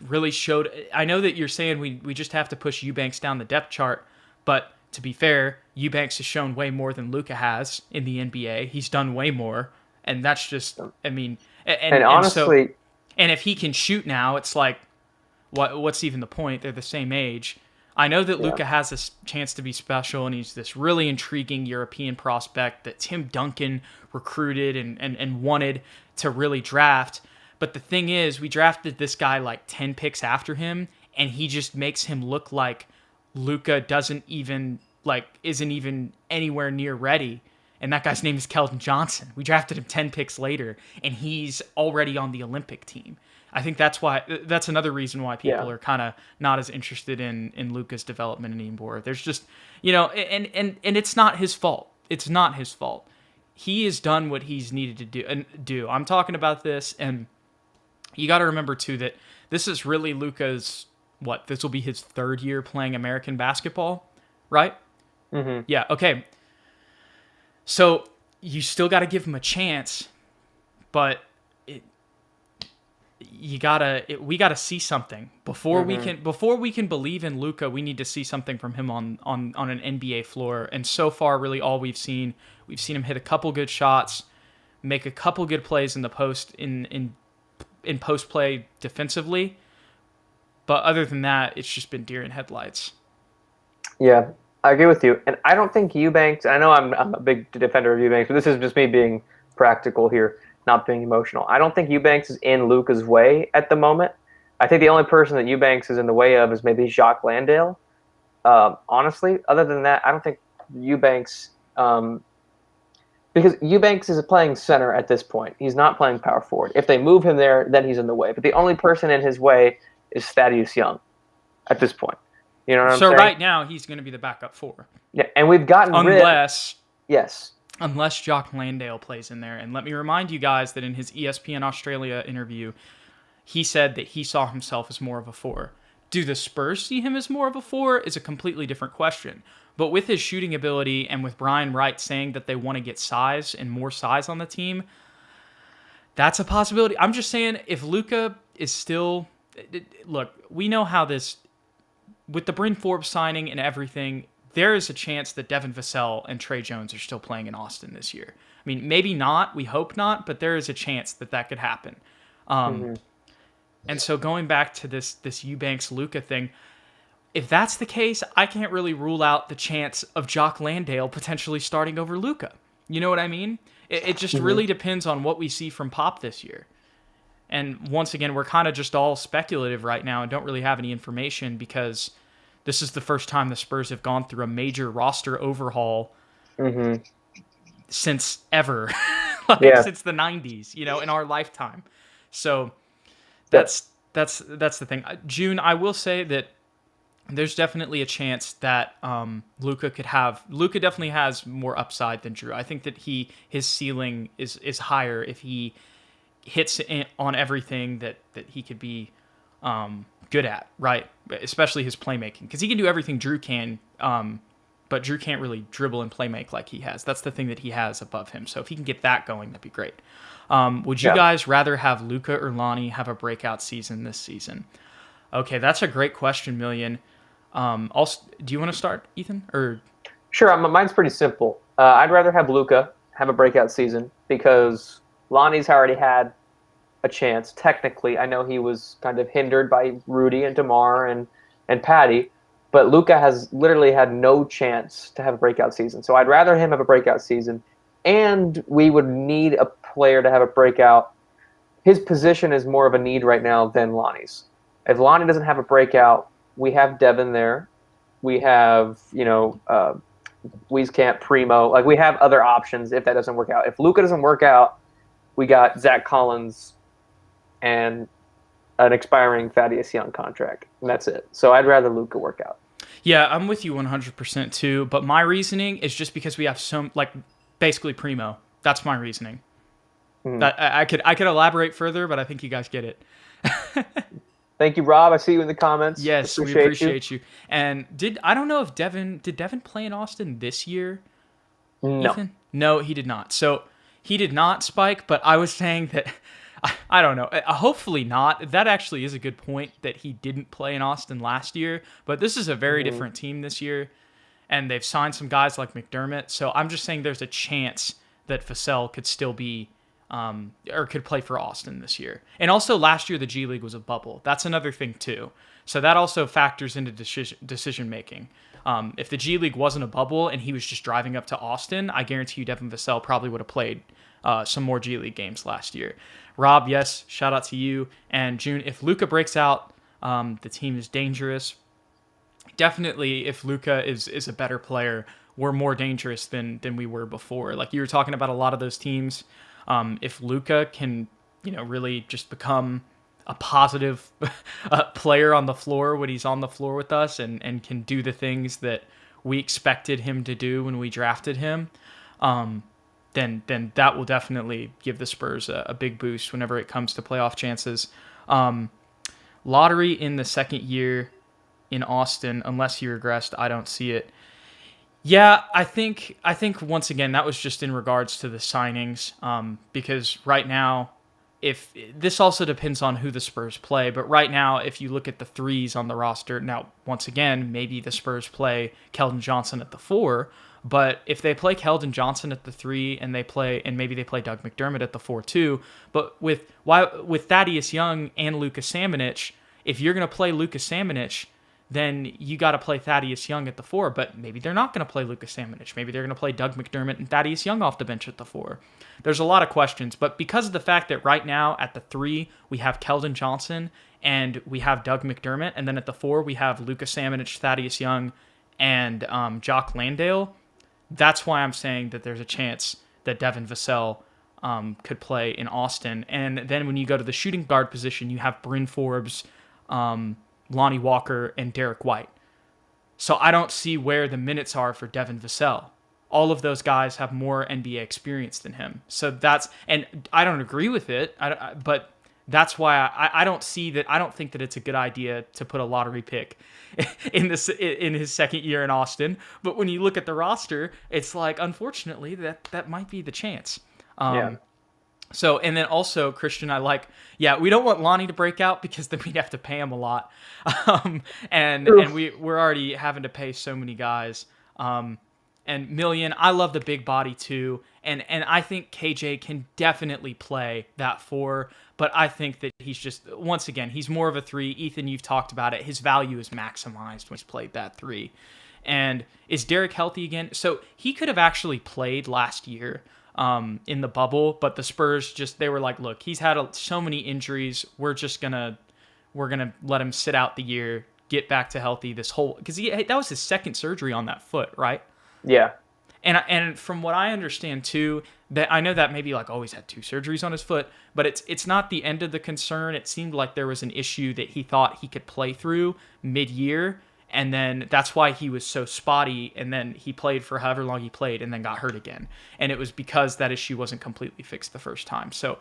really showed. I know that you're saying we just have to push Eubanks down the depth chart, but to be fair, Eubanks has shown way more than Luca has in the NBA. He's done way more, and that's just, and honestly, and if he can shoot now, it's like, what's even the point? They're the same age. I know that Luca has this chance to be special, and he's this really intriguing European prospect that Tim Duncan recruited and wanted to really draft. But the thing is, we drafted this guy like 10 picks after him, and he just makes him look like Luca isn't even anywhere near ready. And that guy's name is Keldon Johnson. We drafted him 10 picks later, and he's already on the Olympic team. I think that's another reason why people are kind of not as interested in Luca's development anymore. There's just, and it's not his fault. It's not his fault. He has done what he's needed to do. I'm talking about this, and you got to remember too that this is really Luca's, this will be his third year playing American basketball, right? Mm-hmm. Yeah, okay. So you still got to give him a chance, but we gotta see something before we can believe in Luca. We need to see something from him on an NBA floor. And so far, really all we've seen him hit a couple good shots, make a couple good plays in the post in post play defensively. But other than that, it's just been deer in headlights. Yeah, I agree with you. And I don't think Eubanks, I know I'm a big defender of Eubanks, but this is just me being practical here, not being emotional. I don't think Eubanks is in Luca's way at the moment. I think the only person that Eubanks is in the way of is maybe Jock Landale. Honestly, other than that, I don't think Eubanks, because Eubanks is playing center at this point. He's not playing power forward. If they move him there, then he's in the way. But the only person in his way is Thaddeus Young at this point. You know what I'm saying? So right now, he's going to be the backup 4. Yeah, and we've gotten unless Jock Landale plays in there. And let me remind you guys that in his ESPN Australia interview, he said that he saw himself as more of a 4. Do the Spurs see him as more of a 4 is a completely different question. But with his shooting ability and with Brian Wright saying that they want to get size and more size on the team, that's a possibility. I'm just saying, if Luca is still... Look, we know how this... With the Bryn Forbes signing and everything, there is a chance that Devin Vassell and Trey Jones are still playing in Austin this year. I mean, maybe not. We hope not, but there is a chance that could happen. And so going back to this Eubanks-Luca thing, if that's the case, I can't really rule out the chance of Jock Landale potentially starting over Luca. You know what I mean? It just really depends on what we see from Pop this year. And once again, we're kind of just all speculative right now and don't really have any information because this is the first time the Spurs have gone through a major roster overhaul since ever, since the 90s, in our lifetime. So that's the thing. June, I will say that there's definitely a chance that Luca definitely has more upside than Drew. I think that his ceiling is higher if he hits on everything that he could be good at, right? Especially his playmaking, because he can do everything Drew can, but Drew can't really dribble and playmake like he has. That's the thing that he has above him. So if he can get that going, that'd be great. Would you guys rather have Luca or Lonnie have a breakout season this season? Okay, that's a great question, Million. Do you want to start, Ethan? Or sure, mine's pretty simple. I'd rather have Luca have a breakout season because Lonnie's already had a chance. Technically, I know he was kind of hindered by Rudy and DeMar and Patty, but Luca has literally had no chance to have a breakout season. So I'd rather him have a breakout season, and we would need a player to have a breakout. His position is more of a need right now than Lonnie's. If Lonnie doesn't have a breakout, we have Devin there. We have, Wieskamp, Primo. Like, we have other options if that doesn't work out. If Luca doesn't work out, we got Zach Collins and an expiring Thaddeus Young contract, and that's it. So I'd rather Luca work out. Yeah, I'm with you 100% too. But my reasoning is just because we have some, like, basically Primo. That's my reasoning. That I could elaborate further, but I think you guys get it. Thank you, Rob. I see you in the comments. Yes, we appreciate you. And I don't know if did Devin play in Austin this year? No. Ethan? No, he did not. So he did not spike, but I was saying that I don't know. Hopefully not. That actually is a good point that he didn't play in Austin last year, but this is a very different team this year, and they've signed some guys like McDermott. So I'm just saying there's a chance that Vassell could still be or could play for Austin this year. And also last year the G League was a bubble. That's another thing too. So that also factors into decision making. If the G League wasn't a bubble and he was just driving up to Austin, I guarantee you Devin Vassell probably would have played some more G League games last year. Rob, yes, shout out to you. And June, if Luca breaks out, the team is dangerous. Definitely, if Luca is a better player, we're more dangerous than we were before. Like you were talking about a lot of those teams. If Luca can, really just become a positive player on the floor when he's on the floor with us and can do the things that we expected him to do when we drafted him, then that will definitely give the Spurs a big boost whenever it comes to playoff chances. Lottery in the second year in Austin, unless he regressed, I don't see it. Yeah, I think once again that was just in regards to the signings, because right now, if this also depends on who the Spurs play, but right now if you look at the threes on the roster, now once again maybe the Spurs play Keldon Johnson at the 4, but if they play Keldon Johnson at the 3 and maybe they play Doug McDermott at the 4 too, but with Thaddeus Young and Luka Samanic, if you're gonna play Luka Samanic, then you got to play Thaddeus Young at the 4, but maybe they're not going to play Luka Samanic. Maybe they're going to play Doug McDermott and Thaddeus Young off the bench at the 4. There's a lot of questions, but because of the fact that right now at the 3, we have Keldon Johnson and we have Doug McDermott, and then at the 4, we have Luka Samanic, Thaddeus Young, and Jock Landale, that's why I'm saying that there's a chance that Devin Vassell could play in Austin. And then when you go to the shooting guard position, you have Bryn Forbes, Lonnie Walker, and Derek White. So I don't see where the minutes are for Devin Vassell. All of those guys have more NBA experience than him. So and I don't agree with it, but that's why I don't see that. I don't think that it's a good idea to put a lottery pick in his second year in Austin. But when you look at the roster, it's like, unfortunately, that might be the chance. Yeah. So, and then also, Christian, we don't want Lonnie to break out because then we'd have to pay him a lot. And we're already having to pay so many guys. And Million, I love the big body too. And I think KJ can definitely play that 4, but I think that he's just, once again, he's more of a 3. Ethan, you've talked about it. His value is maximized when he's played that 3. And is Derek healthy again? So he could have actually played last year in the bubble, but the Spurs they were like, look, he's had so many injuries. We're gonna let him sit out the year, get back to healthy because that was his second surgery on that foot, right? Yeah. And from what I understand too, that I know that maybe he's had 2 surgeries on his foot, but it's not the end of the concern. It seemed like there was an issue that he thought he could play through mid-year, and then that's why he was so spotty, and then he played for however long he played and then got hurt again. And it was because that issue wasn't completely fixed the first time. So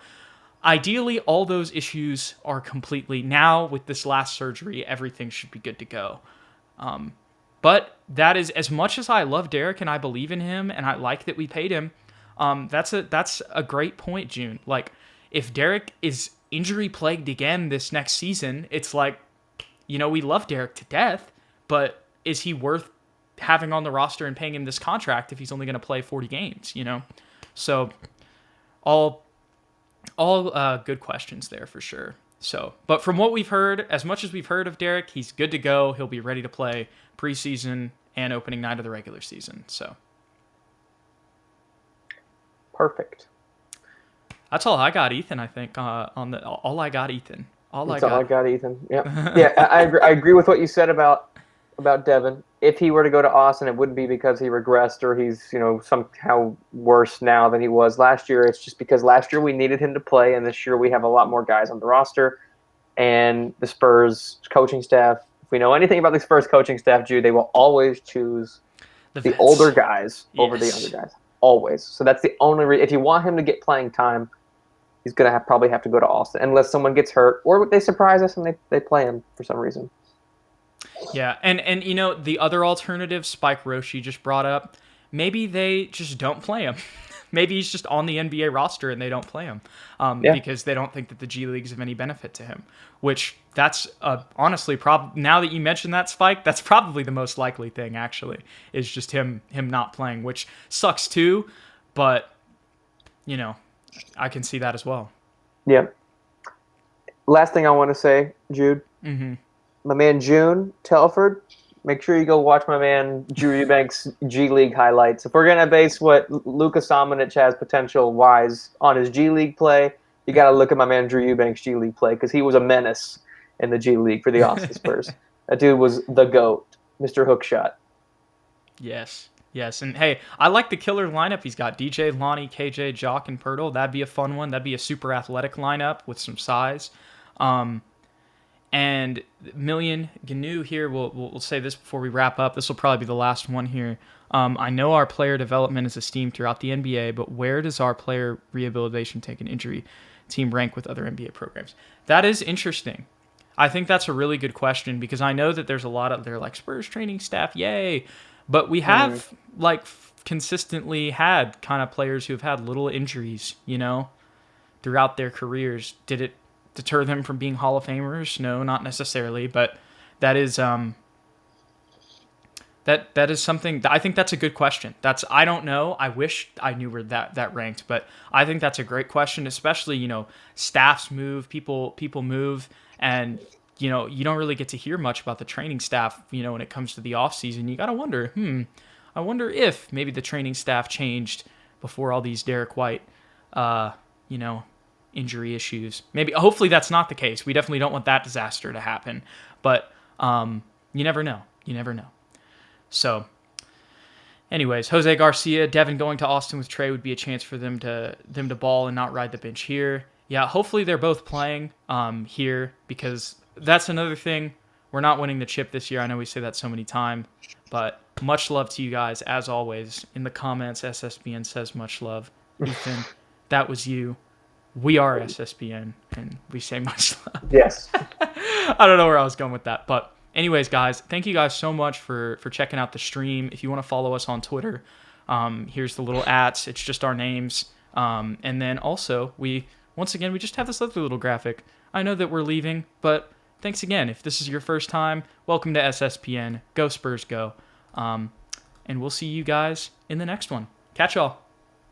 ideally, all those issues are completely, now with this last surgery, everything should be good to go. But that is, as much as I love Derek and I believe in him and I like that we paid him, that's a great point, June. Like, if Derek is injury plagued again this next season, it's like, we love Derek to death, but is he worth having on the roster and paying him this contract if he's only going to play 40 games, So all good questions there for sure. So, but from what we've heard, as much as we've heard of Derek, he's good to go. He'll be ready to play preseason and opening night of the regular season. So perfect. That's all I got, Ethan. I think all I got, Ethan. All I got, Ethan. Yeah, yeah. I agree with what you said about Devin. if he were to go to Austin, it wouldn't be because he regressed or he's, somehow worse now than he was last year. It's just because last year we needed him to play, and this year we have a lot more guys on the roster. And the Spurs coaching staff, if we know anything about the Spurs coaching staff, Jude, they will always choose the older guys over the younger guys. Always. So that's the only reason. If you want him to get playing time, he's going to probably have to go to Austin unless someone gets hurt or they surprise us and they play him for some reason. Yeah, and the other alternative Spike Roshi just brought up, maybe they just don't play him. Maybe he's just on the NBA roster and they don't play him because they don't think that the G League's of any benefit to him, which that's honestly, now that you mention that, Spike, that's probably the most likely thing, actually, is just him not playing, which sucks too, but, I can see that as well. Yeah. Last thing I want to say, Jude. Mm-hmm. My man June Telford, make sure you go watch my man Drew Eubanks' G League highlights. If we're going to base what Luca Samanic has potential-wise on his G League play, you got to look at my man Drew Eubanks' G League play because he was a menace in the G League for the Austin Spurs. That dude was the GOAT, Mr. Hookshot. Yes. And hey, I like the killer lineup he's got. DJ, Lonnie, KJ, Jock, and Pirtle. That'd be a fun one. That'd be a super athletic lineup with some size. And Million Gnu here, we'll say this before we wrap up. This will probably be the last one here. I know our player development is esteemed throughout the NBA, but where does our player rehabilitation take an injury team rank with other NBA programs? That is interesting. I think that's a really good question because I know that there's a lot of, they're like, Spurs training staff, yay. But we have consistently had kind of players who have had little injuries, throughout their careers. Did it deter them from being Hall of Famers? No, not necessarily, but that is that is something. I think that's a good question. I don't know. I wish I knew where that ranked, but I think that's a great question, especially, staffs move, people move, and you don't really get to hear much about the training staff, when it comes to the off season. You got to wonder, I wonder if maybe the training staff changed before all these Derek White injury issues. Maybe, hopefully that's not the case. We definitely don't want that disaster to happen, but you never know. So anyways, Jose Garcia, Devin going to Austin with Trey would be a chance for them to ball and not ride the bench here. Yeah, hopefully they're both playing here because that's another thing. We're not winning the chip this year. I know we say that so many times, but much love to you guys as always. In the comments, SSPN says much love. Ethan, that was you. We are SSPN, and we say much love. Yes. I don't know where I was going with that. But anyways, guys, thank you guys so much for checking out the stream. If you want to follow us on Twitter, here's the little @. It's just our names. And then also, we just have this other little graphic. I know that we're leaving, but thanks again. If this is your first time, welcome to SSPN. Go Spurs, go. And we'll see you guys in the next one. Catch y'all.